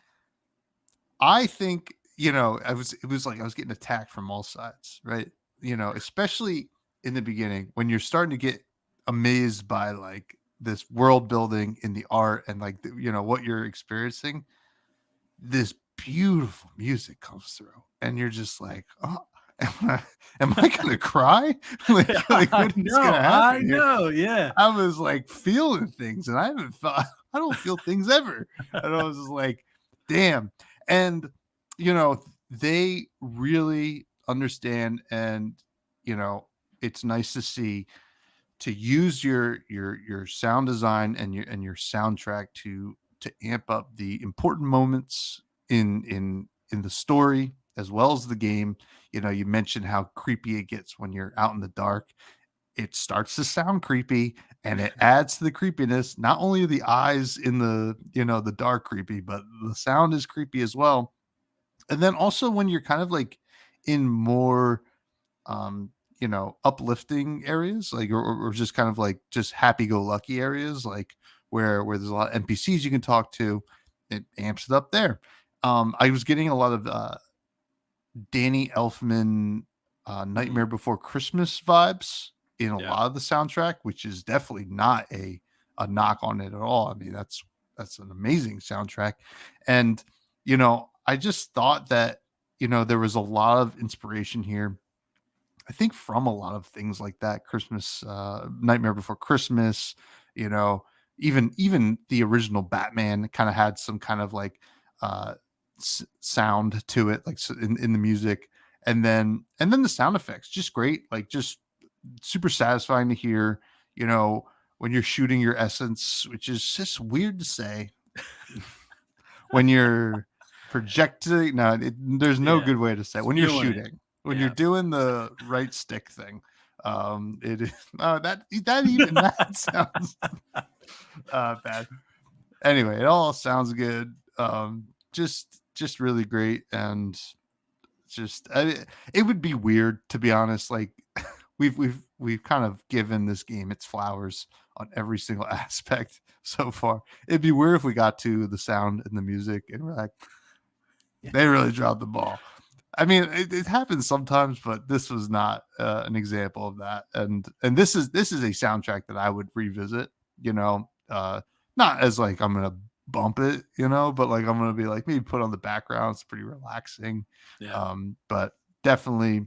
[SPEAKER 1] I think, it was like I was getting attacked from all sides, right? Especially in the beginning when you're starting to get amazed by like this world building in the art and like what you're experiencing. This beautiful music comes through and you're just like, oh, am I gonna cry? like what is gonna
[SPEAKER 2] I
[SPEAKER 1] happen here?
[SPEAKER 2] know, yeah.
[SPEAKER 1] I was like feeling things and I haven't felt I don't feel things ever. And I was just like, damn. And they really understand, and you know, it's nice to see, to use your sound design and your soundtrack to amp up the important moments in the story as well as the game. You mentioned how creepy it gets when you're out in the dark. it starts to sound creepy, and it adds to the creepiness. Not only the eyes in the, the dark creepy, but the sound is creepy as well. And then also when you're kind of like in more um, uplifting areas, like or just kind of like just happy-go-lucky areas, like where there's a lot of NPCs you can talk to, it amps it up there. I was getting a lot of Danny Elfman,
[SPEAKER 2] Mm,
[SPEAKER 1] Nightmare Before Christmas vibes in a
[SPEAKER 2] yeah.
[SPEAKER 1] lot of the soundtrack, which is definitely not a knock on it at all. I mean, that's an amazing soundtrack. And I just thought that there was a lot of inspiration here, I think, from a lot of things like that. Christmas, Nightmare Before Christmas, you know, even the original Batman kind of had some kind of like uh sound to it, like in the music. And then the sound effects, just great, like just super satisfying to hear, you know, when you're shooting your essence, which is just weird to say, when you're projecting. No, there's no
[SPEAKER 2] Yeah.
[SPEAKER 1] good way to say it. When you're
[SPEAKER 2] Spewing it.
[SPEAKER 1] shooting, when you're
[SPEAKER 2] Yeah.
[SPEAKER 1] doing the right stick thing. It is that even that sounds bad. Anyway, it all sounds good. Just really great. And just it would be weird, to be honest. Like we've kind of given this game its flowers on every single aspect so far. It'd be weird if we got to the sound and the music and we're like,
[SPEAKER 2] Yeah.
[SPEAKER 1] they really dropped the ball. I mean, it happens sometimes, but this was not an example of that. And this is a soundtrack that I would revisit. You know, not as like I'm gonna bump it, but like I'm gonna be like maybe put on the background. It's pretty relaxing.
[SPEAKER 2] Yeah.
[SPEAKER 1] But definitely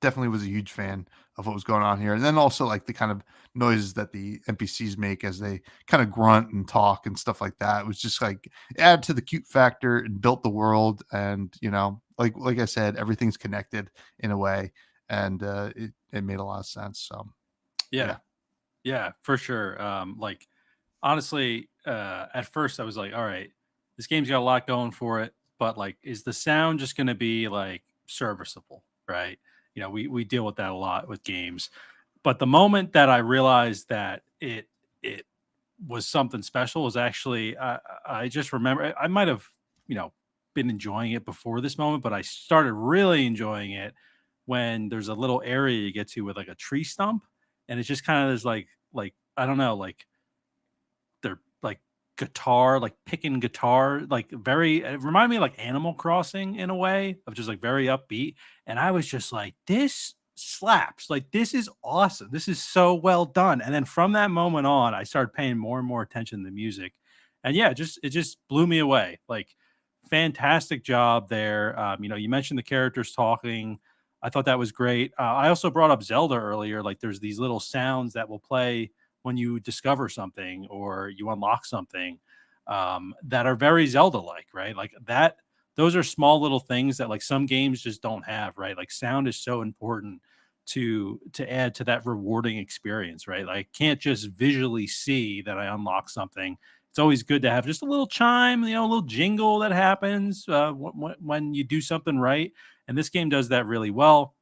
[SPEAKER 1] was a huge fan of what was going on here. And then also like the kind of noises that the NPCs make as they kind of grunt and talk and stuff like that. It was just like add to the cute factor and built the world. And like I said, everything's connected in a way, and it made a lot of sense. So
[SPEAKER 2] Yeah.
[SPEAKER 1] yeah.
[SPEAKER 2] Yeah, for sure. Like honestly, at first I was like, all right, this game's got a lot going for it, but like, is the sound just going to be like serviceable? Right. We deal with that a lot with games. But the moment that I realized that it was something special was actually, I just remember I might have, you know, been enjoying it before this moment, but I started really enjoying it when there's a little area you get to with like a tree stump, and it's just kind of this like I don't know, like they're like guitar, like picking guitar, like very, it reminded me of like Animal Crossing in a way of just like very upbeat. And I was just like, this slaps. Like, this is awesome. This is so well done. And then from that moment on, I started paying more and more attention to the music. And yeah, it just blew me away. Like, fantastic job there. You mentioned the characters talking. I thought that was great. I also brought up Zelda earlier. Like, there's these little sounds that will play when you discover something or you unlock something, that are very Zelda like, right? Like that, those are small little things that like some games just don't have, right? Like sound is so important to add to that rewarding experience, right? Like I can't just visually see that I unlock something. It's always good to have just a little chime, a little jingle that happens when you do something right. And this game does that really well.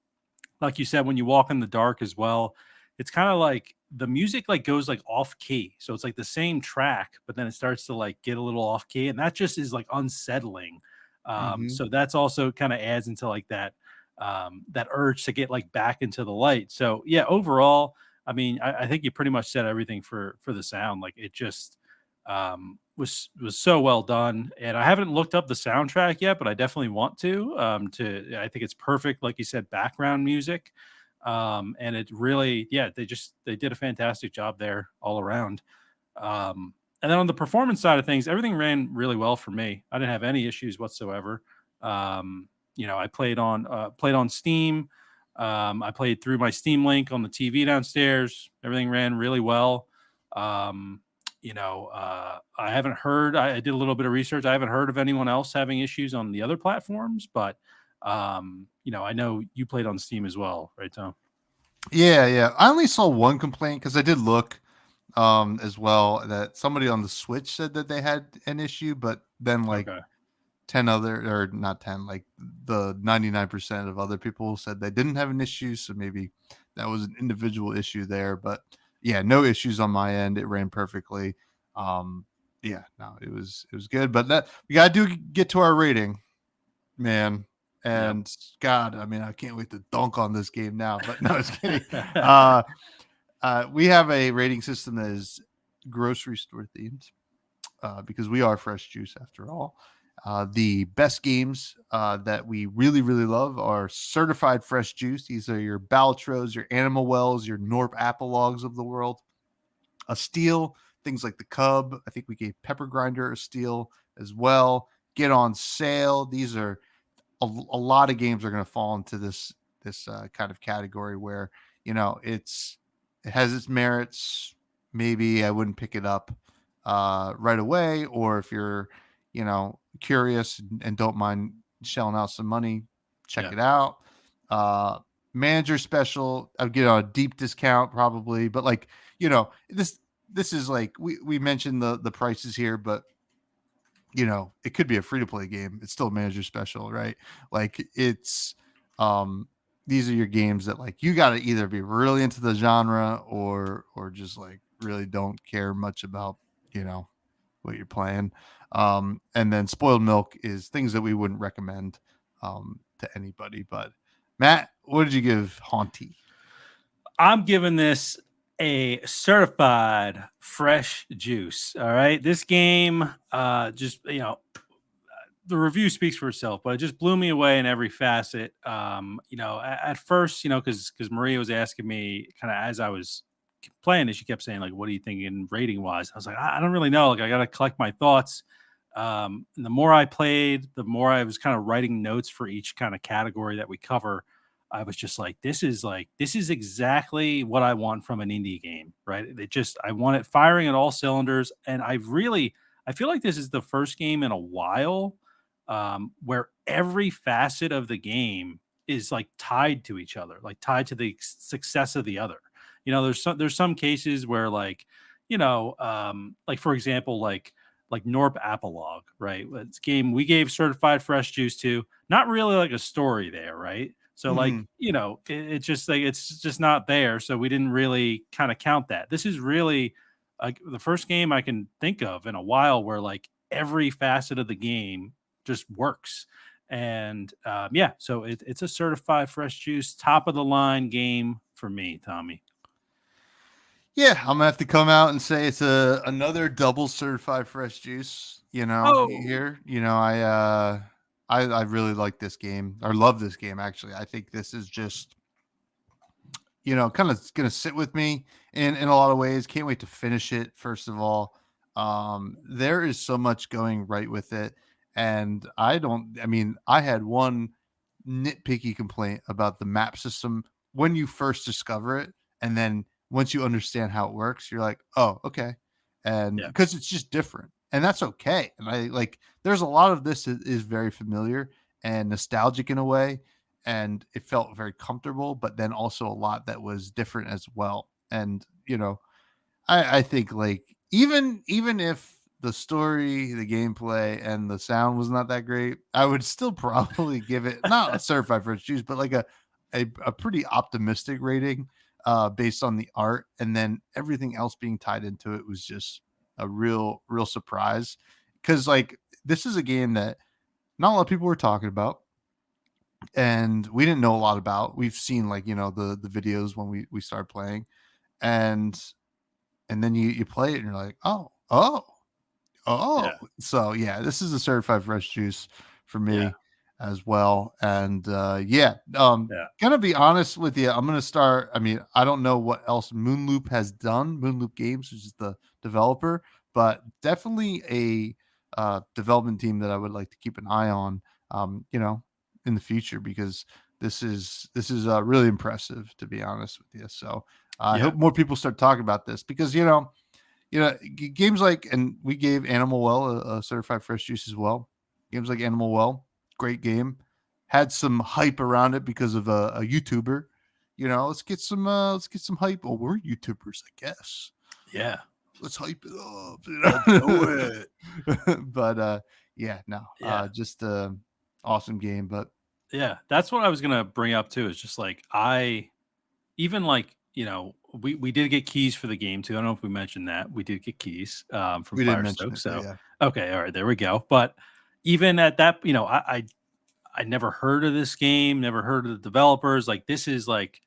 [SPEAKER 2] Like you said, when you walk in the dark as well, it's kind of like the music like goes like off key. So it's like the same track, but then it starts to like get a little off key. And that just is like unsettling.
[SPEAKER 1] Hmm.
[SPEAKER 2] So that's also kind of adds into like that urge to get like back into the light. So yeah, overall, I mean, I think you pretty much said everything for the sound. Like it just was so well done. And I haven't looked up the soundtrack yet, but I definitely want to. I think it's perfect, like you said, background music. And it really, yeah, they did a fantastic job there all around. And then on the performance side of things, everything ran really well for me. I didn't have any issues whatsoever. I played on Steam. I played through my Steam Link on the TV downstairs. Everything ran really well. Um, I haven't heard. I did a little bit of research. I haven't heard of anyone else having issues on the other platforms, but I know you played on Steam as well, right, Tom?
[SPEAKER 1] Yeah. I only saw one complaint because I did look as well, that somebody on the Switch said that they had an issue, but then like
[SPEAKER 2] Okay.
[SPEAKER 1] 10 other, or not 10, like the 99% of other people said they didn't have an issue. So maybe that was an individual issue there, but yeah, no issues on my end. It ran perfectly. Um, yeah, no, it was good, but that we gotta do get to our rating, man.
[SPEAKER 2] Yep.
[SPEAKER 1] And God, I mean, I can't wait to dunk on this game now. But no, I was kidding. Uh, we have a rating system that is grocery store themed because we are fresh juice after all. The best games that we really, really love are certified fresh juice. These are your Baltros, your Animal Wells, your Norp Apologues of the world. A steal, things like the Cub. I think we gave Pepper Grinder a steal as well. Get on sale. These are a lot of games are going to fall into this kind of category where it has its merits. Maybe I wouldn't pick it up right away, or if you're curious and don't mind shelling out some money, check
[SPEAKER 2] Yeah.
[SPEAKER 1] it out. Uh, Manager special, I'd get on a deep discount probably, but like this is like we mentioned the prices here, but it could be a free to play game. It's still a manager special, right? Like it's um these are your games that like you got to either be really into the genre or just like really don't care much about, you know, what you're playing. And then spoiled milk is things that we wouldn't recommend to anybody. But Matt, what did you give Hauntie?
[SPEAKER 2] I'm giving this a certified fresh juice. All right. This game, just, the review speaks for itself, but it just blew me away in every facet. At first, because Maria was asking me kind of as I was playing it, she kept saying, like, what are you thinking rating wise? I was like, I don't really know. Like, I got to collect my thoughts. And the more I played, the more I was kind of writing notes for each kind of category that we cover. I was just this is exactly what I want from an indie game, right? I want it firing at all cylinders. And I feel like this is the first game in a while where every facet of the game is like tied to each other, like tied to the success of the other. There's some cases where like for example, like Norp Apolog, right? It's a game we gave certified fresh juice to. Not really like a story there, right? So
[SPEAKER 1] Mm-hmm.
[SPEAKER 2] like it's just like it's just not there. So we didn't really kind of count that. This is really like the first game I can think of in a while where like every facet of the game just works. And yeah, so it's a certified fresh juice, top of the line game for me, Tommy.
[SPEAKER 1] Yeah, I'm gonna have to come out and say it's another double certified fresh juice.
[SPEAKER 2] Oh,
[SPEAKER 1] Here, I really like this game. Or love this game actually. I think this is just kind of gonna sit with me in a lot of ways. Can't wait to finish it. First of all, there is so much going right with it, and I don't. I mean, I had one nitpicky complaint about the map system when you first discover it, and then once you understand how it works, you're like, oh, okay, and
[SPEAKER 2] yeah,
[SPEAKER 1] because it's just different, and that's okay. And I like, there's a lot of this that is very familiar and nostalgic in a way, and it felt very comfortable, but then also a lot that was different as well. And I think like even if the story, the gameplay, and the sound was not that great, I would still probably give it not a certified first choose, but like a pretty optimistic rating based on the art, and then everything else being tied into it was just a real surprise. Because like this is a game that not a lot of people were talking about, and we didn't know a lot about. We've seen like the videos when we started playing, and then you play it and you're like, oh.
[SPEAKER 2] yeah,
[SPEAKER 1] So yeah, this is a certified fresh juice for
[SPEAKER 2] yeah,
[SPEAKER 1] me as well. And yeah,
[SPEAKER 2] yeah,
[SPEAKER 1] gonna be honest with you, I'm gonna start. I mean, I don't know what else Moonloop has done. Moonloop Games, which is the developer, but definitely a development team that I would like to keep an eye on. In the future, because this is really impressive, to be honest with you. So I
[SPEAKER 2] yeah,
[SPEAKER 1] hope more people start talking about this because games like, and we gave Animal Well a certified fresh juice as well. Games like Animal Well, great game, had some hype around it because of a YouTuber. Let's get some hype. Oh, we're YouTubers, I guess.
[SPEAKER 2] yeah.
[SPEAKER 1] Let's hype it up.
[SPEAKER 2] Let's do it.
[SPEAKER 1] But yeah, no,
[SPEAKER 2] Yeah.
[SPEAKER 1] just awesome game. But
[SPEAKER 2] Yeah, that's what I was gonna bring up too. Is just like even like, we did get keys for the game too. I don't know if we mentioned that. We did get keys from
[SPEAKER 1] We didn't mention
[SPEAKER 2] Firestone.
[SPEAKER 1] it, but
[SPEAKER 2] So
[SPEAKER 1] yeah.
[SPEAKER 2] okay, all right, there we go. But even at that, I never heard of this game, never heard of the developers. Like this is like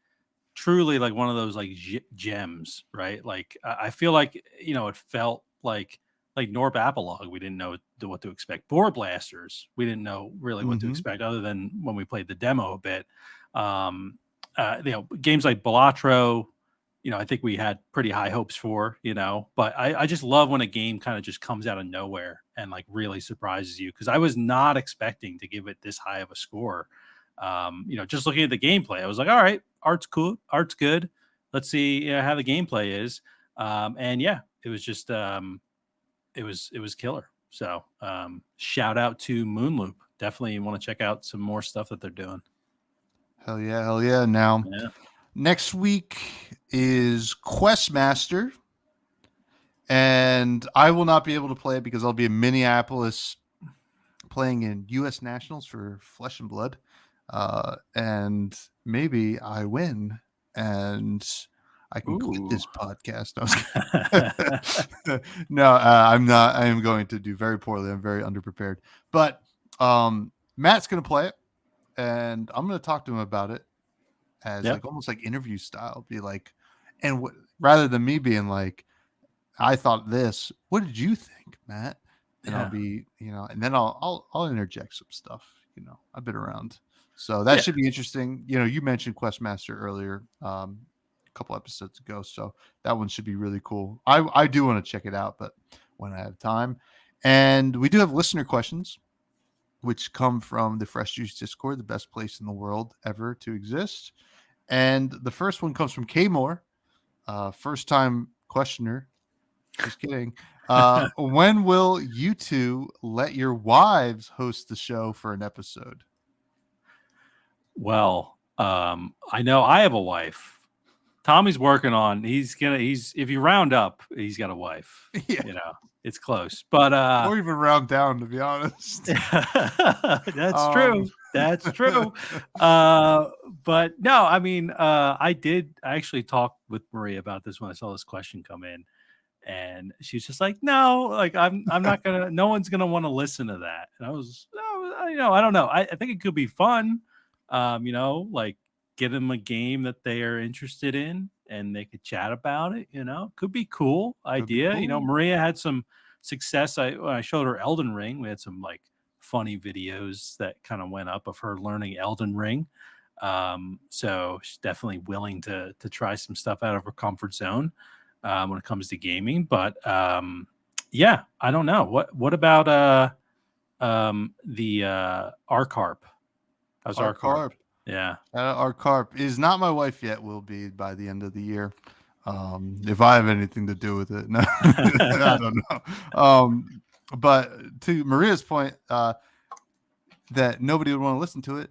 [SPEAKER 2] truly like one of those like gems, right? Like I feel like it felt like Norb Apolog. We didn't know what to expect. Board Blasters, we didn't know really what to
[SPEAKER 1] Hmm.
[SPEAKER 2] expect other than when we played the demo a bit. Games like Balatro, I think we had pretty high hopes for, but I just love when a game kind of just comes out of nowhere and like really surprises you because I was not expecting to give it this high of a score. Just looking at the gameplay, I was like, all right, art's cool, art's good. Let's see how the gameplay is. And yeah, it was just it was killer. So shout out to Moonloop. Definitely want to check out some more stuff that they're doing.
[SPEAKER 1] Hell yeah, hell yeah. Now,
[SPEAKER 2] Yeah.
[SPEAKER 1] next week is Questmaster, and I will not be able to play it because I'll be in Minneapolis playing in U.S. Nationals for Flesh and Blood, and maybe I win, and I can quit
[SPEAKER 2] Ooh.
[SPEAKER 1] this podcast. No, no, I'm not. I am going to do very poorly. I'm very underprepared, but Matt's going to play it, and I'm going to talk to him about it as
[SPEAKER 2] Yeah.
[SPEAKER 1] like almost like interview style. Be like, and rather than me being like, I thought this. What did you think, Matt? And I'll
[SPEAKER 2] Yeah.
[SPEAKER 1] be, and then I'll interject some stuff. I've been around, so that
[SPEAKER 2] Yeah.
[SPEAKER 1] should be interesting. You mentioned Questmaster earlier, a couple episodes ago, so that one should be really cool. I do want to check it out, but when I have time, and we do have listener questions, which come from the Fresh Juice Discord, the best place in the world ever to exist. And the first one comes from K Moore, first time questioner. Just kidding. When will you two let your wives host the show for an episode?
[SPEAKER 2] Well, I know I have a wife. Tommy's working on. He's if you round up, he's got a wife.
[SPEAKER 1] Yeah,
[SPEAKER 2] It's close, but
[SPEAKER 1] or even round down, to be honest.
[SPEAKER 2] that's
[SPEAKER 1] Um,
[SPEAKER 2] true. That's true. But no, I mean, I actually talked with Maria about this when I saw this question come in, and she's just like, no, like I'm not gonna. No one's gonna want to listen to that. And I was, no, I don't know. I think it could be fun. Like get them a game that they are interested in, and they could chat about it. Could be cool
[SPEAKER 1] could be
[SPEAKER 2] idea.
[SPEAKER 1] cool.
[SPEAKER 2] Maria had some success. When I showed her Elden Ring, we had some like funny videos that kind of went up of her learning Elden Ring. So she's definitely willing to try some stuff out of her comfort zone when it comes to gaming. But yeah, I don't know. What about the Arcarp? How's
[SPEAKER 1] Our
[SPEAKER 2] Arcarp?
[SPEAKER 1] carp.
[SPEAKER 2] Yeah.
[SPEAKER 1] Our carp is not my wife yet. Will be by the end of the year. If I have anything to do with it, no, I don't know. But to Maria's point, that nobody would want to listen to it.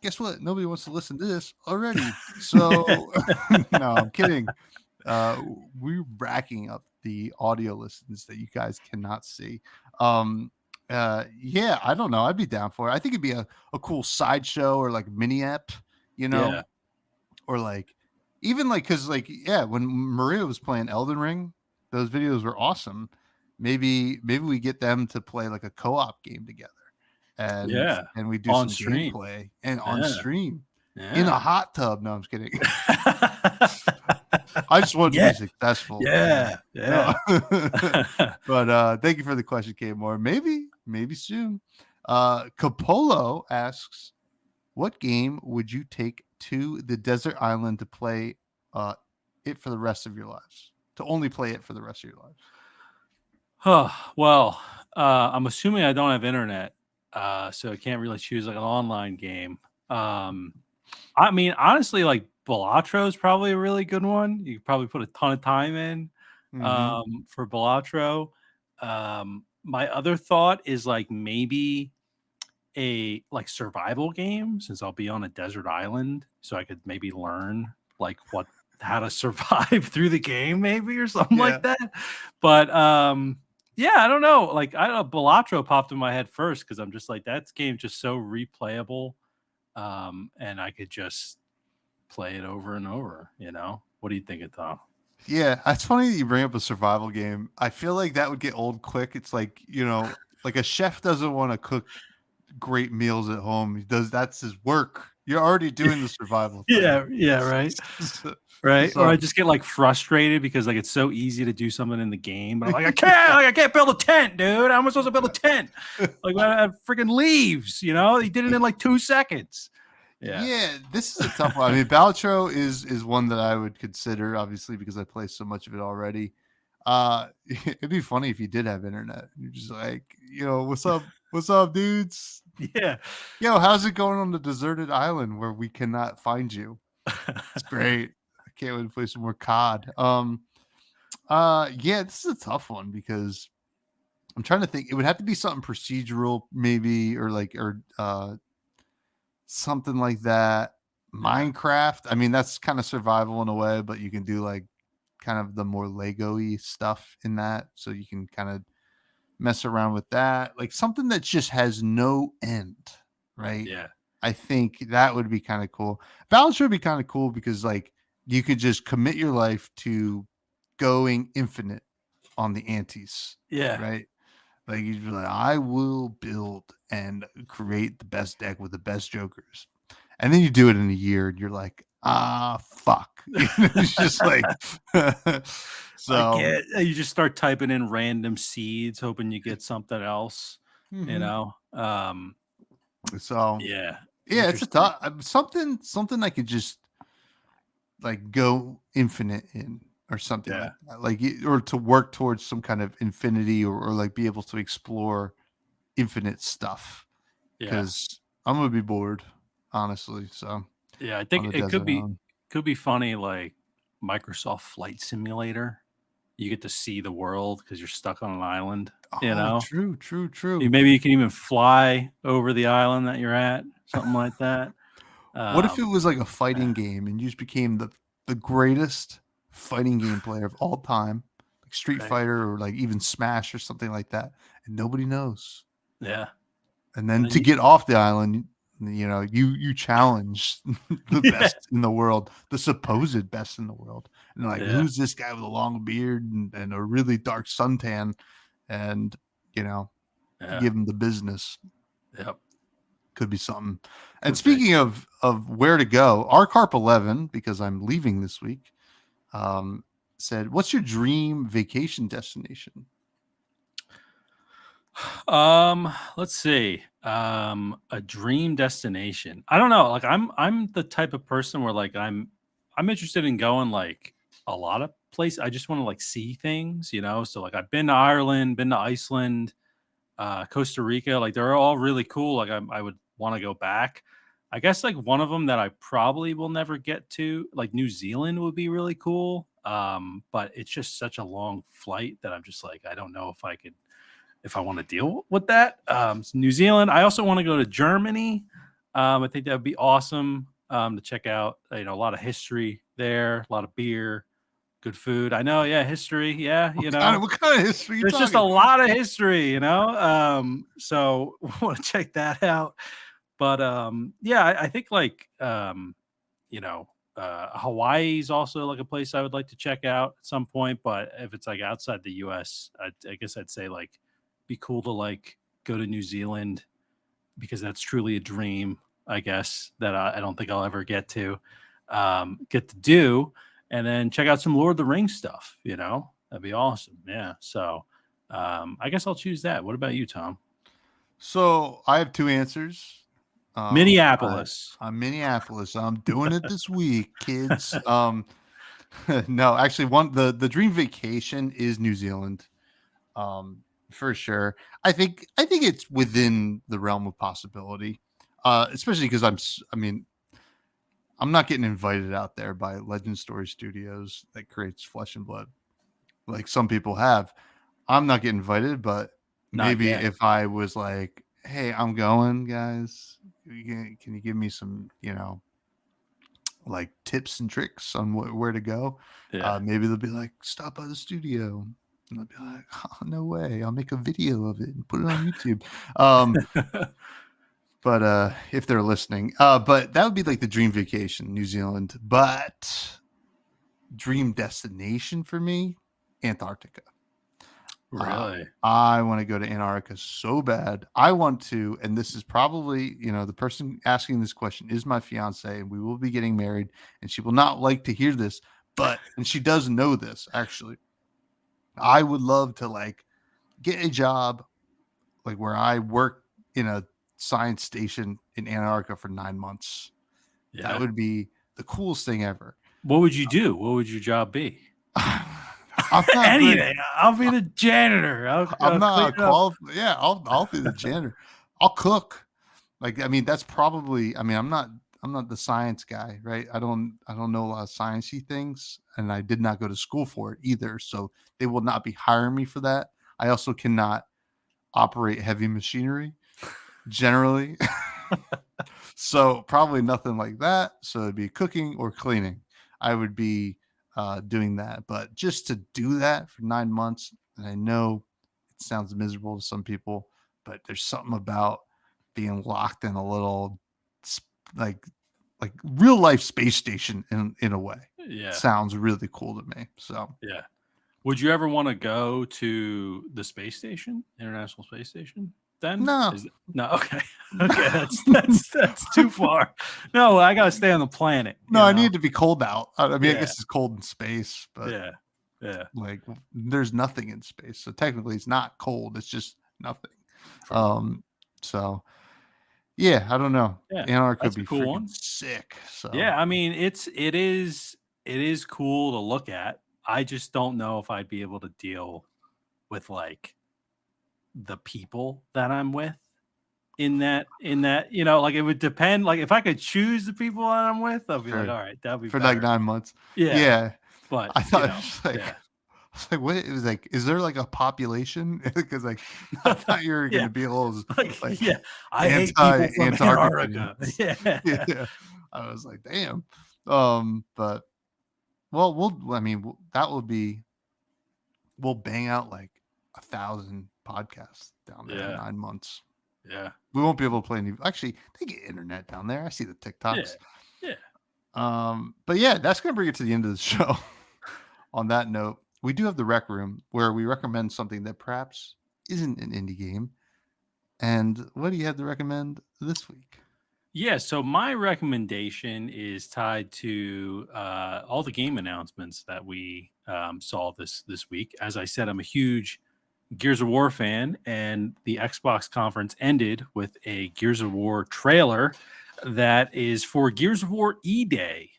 [SPEAKER 1] Guess what? Nobody wants to listen to this already. So, no, I'm kidding. We're racking up the audio listens that you guys cannot see. Yeah, I don't know. I'd be down for it. I think it'd be a cool sideshow or like mini app,
[SPEAKER 2] Yeah.
[SPEAKER 1] or like even like because like yeah, when Maria was playing Elden Ring, those videos were awesome. Maybe we get them to play like a co-op game together, and
[SPEAKER 2] Yeah.
[SPEAKER 1] and we do
[SPEAKER 2] On
[SPEAKER 1] some
[SPEAKER 2] stream.
[SPEAKER 1] gameplay and on
[SPEAKER 2] Yeah.
[SPEAKER 1] stream in a
[SPEAKER 2] Yeah.
[SPEAKER 1] hot tub. No, I'm just kidding. I just want it to
[SPEAKER 2] Yeah.
[SPEAKER 1] be successful.
[SPEAKER 2] Yeah.
[SPEAKER 1] No.
[SPEAKER 2] Yeah.
[SPEAKER 1] But thank you for the question, Kate Moore. Maybe soon. Capolo asks, what game would you take to the desert island to play it for the rest of your lives? To only play it for the rest of your lives?
[SPEAKER 2] Well, I'm assuming I don't have internet, so I can't really choose like an online game. I mean, honestly, like Balatro is probably a really good one. You could probably put a ton of time in
[SPEAKER 1] Mm-hmm.
[SPEAKER 2] for Balatro. My other thought is like maybe a like survival game since I'll be on a desert island, so I could maybe learn like how to survive through the game, maybe or something
[SPEAKER 1] Yeah.
[SPEAKER 2] like that. But yeah, I don't know. Like I don't know, Balatro popped in my head first because I'm just like that game just so replayable. And I could just play it over and over. What do you think, Tom?
[SPEAKER 1] Yeah, it's funny that you bring up a survival game. I feel like that would get old quick. It's like, like a chef doesn't want to cook great meals at home. That's his work. You're already doing the survival thing.
[SPEAKER 2] Yeah, right.
[SPEAKER 1] So,
[SPEAKER 2] Right. Or I
[SPEAKER 1] so
[SPEAKER 2] just get like frustrated because like it's so easy to do something in the game, but I'm like, I can't build a tent, dude. How am I supposed to build a tent? Like I have freaking leaves, He did it in like 2 seconds. Yeah.
[SPEAKER 1] yeah, this is a tough one. I mean, Balatro is one that I would consider, obviously, because I play so much of it already. It'd be funny if you did have internet. You're just like, what's up, dudes?
[SPEAKER 2] Yeah.
[SPEAKER 1] Yo, how's it going on the deserted island where we cannot find you? It's great. I can't wait to play some more COD. Yeah, this is a tough one because I'm trying to think. It would have to be something procedural, maybe, or something like that.
[SPEAKER 2] Yeah.
[SPEAKER 1] Minecraft. I mean, that's kind of survival in a way, but you can do like kind of the more Lego-y stuff in that. So you can kind of mess around with that. Like something that just has no end, right?
[SPEAKER 2] Yeah.
[SPEAKER 1] I think that would be kind of cool. Balance would be kind of cool because like you could just commit your life to going infinite on the antes,
[SPEAKER 2] Yeah.
[SPEAKER 1] right? Like you'd be like, I will build and create the best deck with the best jokers. And then you do it in a year and you're like, fuck. It's just like
[SPEAKER 2] I
[SPEAKER 1] so
[SPEAKER 2] can't. You just start typing in random seeds, hoping you get something else, you
[SPEAKER 1] mhm.
[SPEAKER 2] know?
[SPEAKER 1] So
[SPEAKER 2] Yeah.
[SPEAKER 1] yeah, it's a
[SPEAKER 2] Interesting.
[SPEAKER 1] tough something I could just like go infinite in or something
[SPEAKER 2] Yeah.
[SPEAKER 1] like that. Or to work towards some kind of infinity or like be able to explore infinite stuff
[SPEAKER 2] Yeah.
[SPEAKER 1] because I'm gonna be bored, honestly. So
[SPEAKER 2] Yeah, I
[SPEAKER 1] on
[SPEAKER 2] think
[SPEAKER 1] the
[SPEAKER 2] it
[SPEAKER 1] desert island.
[SPEAKER 2] could be funny like Microsoft Flight Simulator. You get to see the world because you're stuck on an island, you
[SPEAKER 1] Oh,
[SPEAKER 2] know?
[SPEAKER 1] true, true, true.
[SPEAKER 2] Maybe you can even fly over the island that you're at, something like that.
[SPEAKER 1] What if it
[SPEAKER 2] Um,
[SPEAKER 1] was like a fighting game and you just became the greatest fighting game player of all time, like Street
[SPEAKER 2] right.
[SPEAKER 1] Fighter or like even Smash or something like that, and nobody knows.
[SPEAKER 2] Yeah.
[SPEAKER 1] And
[SPEAKER 2] And
[SPEAKER 1] then
[SPEAKER 2] then
[SPEAKER 1] to
[SPEAKER 2] you
[SPEAKER 1] get off the island, you challenge the
[SPEAKER 2] Yeah.
[SPEAKER 1] best in the world, the supposed best in the world. And they're like,
[SPEAKER 2] Yeah.
[SPEAKER 1] who's this guy with a long beard and a really dark suntan? And you
[SPEAKER 2] Yeah.
[SPEAKER 1] give him the business.
[SPEAKER 2] Yep.
[SPEAKER 1] Could be something. And
[SPEAKER 2] Could be.
[SPEAKER 1] speaking of where to go, our Carp 11, because I'm leaving this week, um, said, "What's your dream vacation destination?"
[SPEAKER 2] Let's see. A dream destination. I don't know. Like I'm the type of person where like I'm interested in going like a lot of places. I just want to like see things. So like I've been to Ireland, been to Iceland, Costa Rica. Like they're all really cool. Like I would want to go back. I guess like one of them that I probably will never get to, like New Zealand would be really cool. But it's just such a long flight that I'm just like, I don't know if I want to deal with that. So New Zealand. I also want to go to Germany. I think that would be awesome to check out. A lot of history there, a lot of beer, good food. I know, yeah, history. Yeah,
[SPEAKER 1] What kind of history are you
[SPEAKER 2] there's just a
[SPEAKER 1] talking?
[SPEAKER 2] lot of history. So want to check that out. But yeah, I think like you know, Hawaii is also like a place I would like to check out at some point. But if it's like outside the U.S., I guess I'd say like be cool to like go to New Zealand because that's truly a dream. I guess that I don't think I'll ever get to do, and then check out some Lord of the Rings stuff. That'd be awesome. Yeah. So I guess I'll choose that. What about you, Tom?
[SPEAKER 1] So I have two answers. I
[SPEAKER 2] Minneapolis.
[SPEAKER 1] I'm Minneapolis. I'm doing it this week, kids. No, actually, the dream vacation is New Zealand. For sure. I think it's within the realm of possibility. Especially because I mean, I'm not getting invited out there by Legend Story Studios that creates Flesh and Blood like some people have. I'm not getting invited, but
[SPEAKER 2] Not
[SPEAKER 1] maybe
[SPEAKER 2] yet.
[SPEAKER 1] if I was like, "Hey, I'm going, guys. Can you give me some, like tips and tricks on where to go?"
[SPEAKER 2] Yeah.
[SPEAKER 1] Maybe they'll be like, "Stop by the studio," and I'll be like, "Oh, no way! I'll make a video of it and put it on YouTube." Um, But if they're listening, but that would be like the dream vacation, New Zealand. But dream destination for me, Antarctica.
[SPEAKER 2] Really?
[SPEAKER 1] I want to go to Antarctica so bad. I want to, and this is probably, the person asking this question is my fiance, and we will be getting married, and she will not like to hear this, and she does know this actually. I would love to like get a job like where I work in a science station in Antarctica for 9 months. That
[SPEAKER 2] Yeah.
[SPEAKER 1] would be the coolest thing ever.
[SPEAKER 2] What would you do? What would your job be?
[SPEAKER 1] I'm not very
[SPEAKER 2] Anything. I'll be the janitor.
[SPEAKER 1] I'm
[SPEAKER 2] I'll clean
[SPEAKER 1] not
[SPEAKER 2] up.
[SPEAKER 1] qualified. Yeah, I'll be the janitor. I'll cook. Like, I mean, that's probably. I mean, I'm not the science guy, right? I don't know a lot of sciencey things, and I did not go to school for it either. So they will not be hiring me for that. I also cannot operate heavy machinery generally, so probably nothing like that. So it'd be cooking or cleaning. I would be doing that, but just to do that for 9 months, and I know it sounds miserable to some people, but there's something about being locked in a little like real life space station in a way.
[SPEAKER 2] Yeah.
[SPEAKER 1] Sounds really cool to me. So
[SPEAKER 2] Yeah. Would you ever want to go to the space station, International Space Station? Then
[SPEAKER 1] no.
[SPEAKER 2] is it no? Okay, okay, that's too far. No, I gotta stay on the planet.
[SPEAKER 1] No, I need to be cold out. I mean, I
[SPEAKER 2] Yeah,
[SPEAKER 1] guess it's cold in space, but
[SPEAKER 2] yeah, yeah.
[SPEAKER 1] like there's nothing in space, so technically it's not cold, it's just nothing.
[SPEAKER 2] True.
[SPEAKER 1] um so yeah, I don't know,
[SPEAKER 2] Yeah,
[SPEAKER 1] Antarctica could
[SPEAKER 2] that's a
[SPEAKER 1] be
[SPEAKER 2] cool
[SPEAKER 1] freaking
[SPEAKER 2] one.
[SPEAKER 1] sick. So
[SPEAKER 2] Yeah, I mean, it is cool to look at. I just don't know if I'd be able to deal with like the people that I'm with in that, like it would depend. Like if I could choose the people that I'm with, I'd be like,
[SPEAKER 1] sure,
[SPEAKER 2] all right, that'd be
[SPEAKER 1] for like
[SPEAKER 2] better.
[SPEAKER 1] 9 months.
[SPEAKER 2] Yeah,
[SPEAKER 1] Yeah,
[SPEAKER 2] but
[SPEAKER 1] I thought it was
[SPEAKER 2] yeah,
[SPEAKER 1] I was like, what, it was like, is there like a population? Because like I thought you were
[SPEAKER 2] yeah,
[SPEAKER 1] gonna be a little
[SPEAKER 2] like
[SPEAKER 1] like
[SPEAKER 2] yeah. I hate people from Antarctica.
[SPEAKER 1] anti-Antarcticans.
[SPEAKER 2] Yeah,
[SPEAKER 1] Yeah, I was like, damn. But well, I mean, that will be, we'll bang out like 1,000 podcasts down there in
[SPEAKER 2] yeah,
[SPEAKER 1] 9 months.
[SPEAKER 2] yeah,
[SPEAKER 1] We won't be able to play any. Actually, they get internet down there. I see the
[SPEAKER 2] yeah,
[SPEAKER 1] TikToks.
[SPEAKER 2] yeah.
[SPEAKER 1] But yeah, that's gonna bring it to the end of the show. On that note, we do have the Rec Room where we recommend something that perhaps isn't an indie game. And what do you have to recommend this week?
[SPEAKER 2] Yeah, so my recommendation is tied to all the game announcements that we saw this week. As I said, I'm a huge Gears of War fan, and the Xbox conference ended with a Gears of War trailer that is for Gears of War E-Day,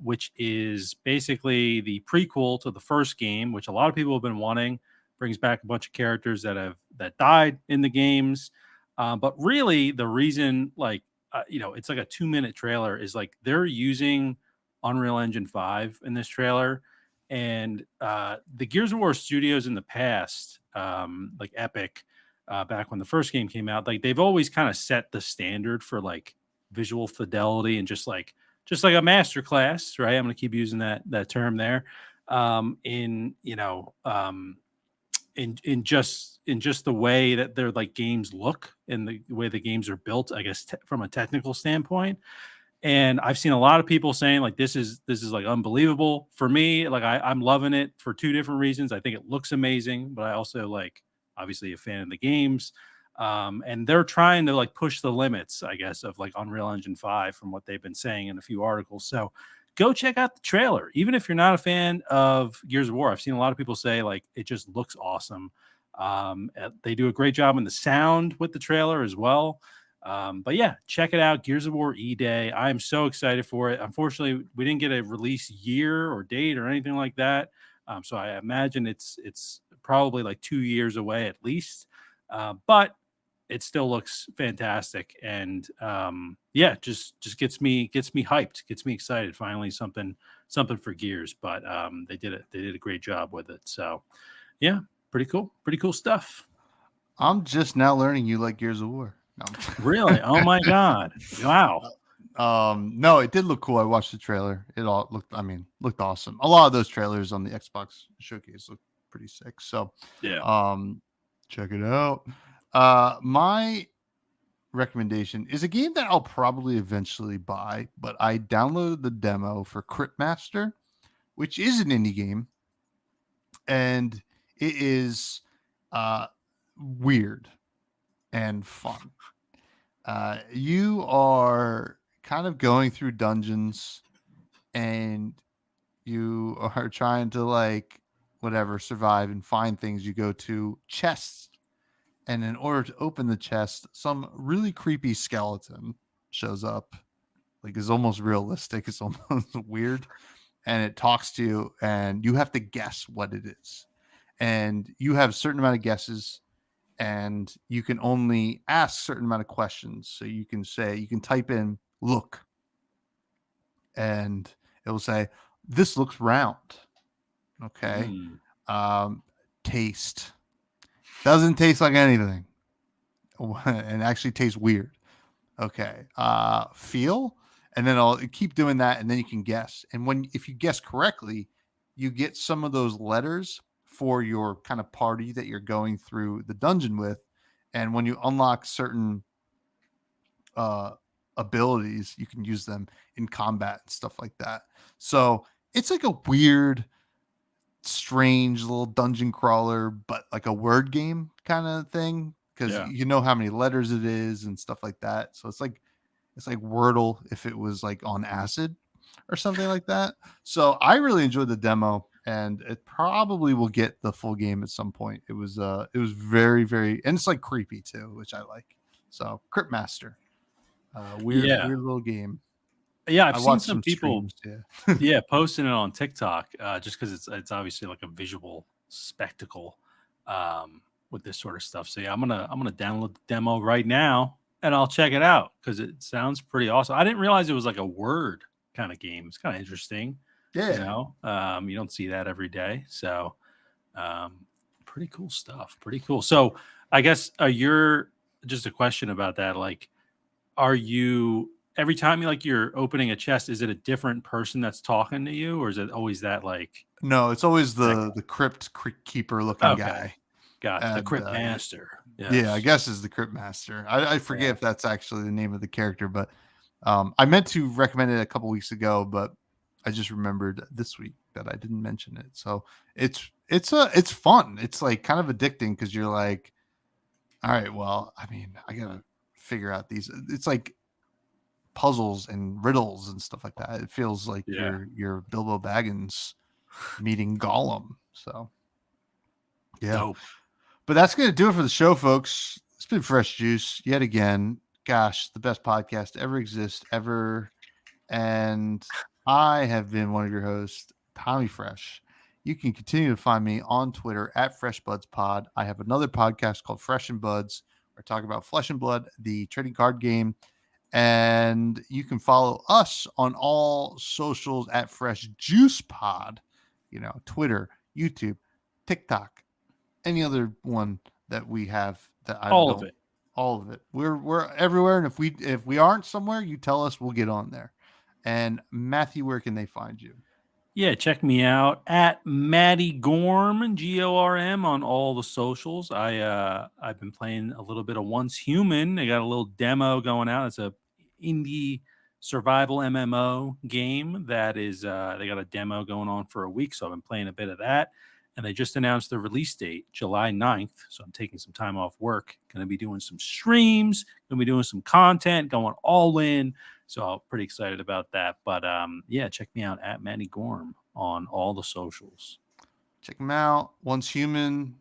[SPEAKER 2] which is basically the prequel to the first game, which a lot of people have been wanting. Brings back a bunch of characters that died in the games, but really the reason, like it's like a 2-minute trailer, is like they're using Unreal Engine 5 in this trailer, and the Gears of War studios in the past, like Epic, back when the first game came out, like they've always kind of set the standard for like visual fidelity and just like a master class, right? I'm going to keep using that term there. In in just the way that their like games look and the way the games are built, I guess, from a technical standpoint. And I've seen a lot of people saying like this is like unbelievable. For me, like I'm loving it for two different reasons. I think it looks amazing, but I also like obviously a fan of the games. And they're trying to like push the limits, I guess, of like Unreal Engine 5 from what they've been saying in a few articles. So go check out the trailer. Even if you're not a fan of Gears of War, I've seen a lot of people say like it just looks awesome. They do a great job in the sound with the trailer as well. But yeah, check it out. Gears of War E-Day. I am so excited for it. Unfortunately, we didn't get a release year or date or anything like that. So I imagine it's probably like 2 years away at least. But it still looks fantastic, and yeah, just gets me hyped, gets me excited. Finally, something for Gears, but they did a great job with it. So yeah, pretty cool stuff.
[SPEAKER 1] I'm just now learning you like Gears of War. No.
[SPEAKER 2] Really? Oh my god! Wow.
[SPEAKER 1] No, it did look cool. I watched the trailer. It all looked, I mean, looked awesome. A lot of those trailers on the Xbox showcase look pretty sick. So,
[SPEAKER 2] Yeah.
[SPEAKER 1] um, check it out. My recommendation is a game that I'll probably eventually buy, but I downloaded the demo for Cryptmaster, which is an indie game, and it is uh, weird and fun. You are kind of going through dungeons, and you are trying to like whatever survive and find things. You go to chests, and in order to open the chest, some really creepy skeleton shows up. Like, it's almost realistic. It's almost weird, and it talks to you, and you have to guess what it is. And you have a certain amount of guesses, and you can only ask certain amount of questions. So you can type in "look," and it will say, "This looks round." Okay.
[SPEAKER 2] Mm.
[SPEAKER 1] Um, Taste doesn't taste like anything, and actually tastes weird. Okay. Feel, and then I'll keep doing that, and then you can guess. And if you guess correctly, you get some of those letters for your kind of party that you're going through the dungeon with. And when you unlock certain uh abilities, you can use them in combat and stuff like that. So it's like a weird, strange little dungeon crawler, but like a word game kind of thing, because
[SPEAKER 2] Yeah.
[SPEAKER 1] you know how many letters it is and stuff like that. So it's like Wordle if it was like on acid or something like that. So I really enjoyed the demo, and it probably will get the full game at some point. It was very, very, and it's like creepy too, which I like. So Cryptmaster,
[SPEAKER 2] Yeah.
[SPEAKER 1] weird little game.
[SPEAKER 2] Yeah, I've
[SPEAKER 1] I
[SPEAKER 2] seen
[SPEAKER 1] watched
[SPEAKER 2] some
[SPEAKER 1] some
[SPEAKER 2] people,
[SPEAKER 1] streams. Yeah.
[SPEAKER 2] yeah, posting it on TikTok, just because it's obviously like a visual spectacle, with this sort of stuff. So yeah, I'm gonna download the demo right now and I'll check it out because it sounds pretty awesome. I didn't realize it was like a word kind of game. It's kind of interesting, you
[SPEAKER 1] Yeah.
[SPEAKER 2] know. You don't see that every day, so um, pretty cool stuff. Pretty cool. So I guess you're just a question about that, like are you every time you're opening a chest, is it a different person that's talking to you, or is it always that like
[SPEAKER 1] No, it's always
[SPEAKER 2] that
[SPEAKER 1] the keeper
[SPEAKER 2] guy?
[SPEAKER 1] looking
[SPEAKER 2] Okay,
[SPEAKER 1] guy.
[SPEAKER 2] gotcha. The
[SPEAKER 1] And
[SPEAKER 2] Crypt Master.
[SPEAKER 1] yeah, I
[SPEAKER 2] Yes.
[SPEAKER 1] guess is the Crypt Master. I forget
[SPEAKER 2] Yeah.
[SPEAKER 1] if that's actually the name of the character, but I meant to recommend it a couple weeks ago, but I just remembered this week that I didn't mention it. So it's fun. It's like kind of addicting because you're like, all right, well, I mean, I gotta figure out these. It's like puzzles and riddles and stuff like that. It feels like
[SPEAKER 2] Yeah.
[SPEAKER 1] you're Bilbo Baggins meeting Gollum. So yeah.
[SPEAKER 2] Dope.
[SPEAKER 1] But that's going to do it for the show, folks. It's been Fresh Juice yet again. Gosh, the best podcast to ever exist, ever. And I have been one of your hosts, Tommy Fresh. You can continue to find me on Twitter at FreshBudsPod. I have another podcast called Fresh and Buds, where I talk about Flesh and Blood, the trading card game. And you can follow us on all socials at Fresh Juice Pod, Twitter, YouTube, TikTok, any other one that we have that I
[SPEAKER 2] All of
[SPEAKER 1] don't.
[SPEAKER 2] it.
[SPEAKER 1] All of it. We're everywhere, and if we aren't somewhere, you tell us, we'll get on there. And Matthew, where can they find you?
[SPEAKER 2] Yeah, check me out at Matty Gorm, GORM on all the socials. I've been playing a little bit of Once Human. I got a little demo going out. It's a indie survival MMO game that is they got a demo going on for a week, so I've been playing a bit of that. And they just announced the release date, July 9th. So I'm taking some time off work. Gonna be doing some streams, gonna be doing some content, going all in. So I'm pretty excited about that. But yeah, check me out at Matty Gorm on all the socials.
[SPEAKER 1] Check them out. Once Human,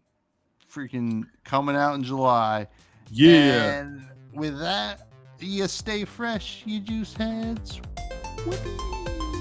[SPEAKER 1] freaking coming out in July.
[SPEAKER 2] Yeah.
[SPEAKER 1] And with that, you stay fresh, you juice heads. Whoopee.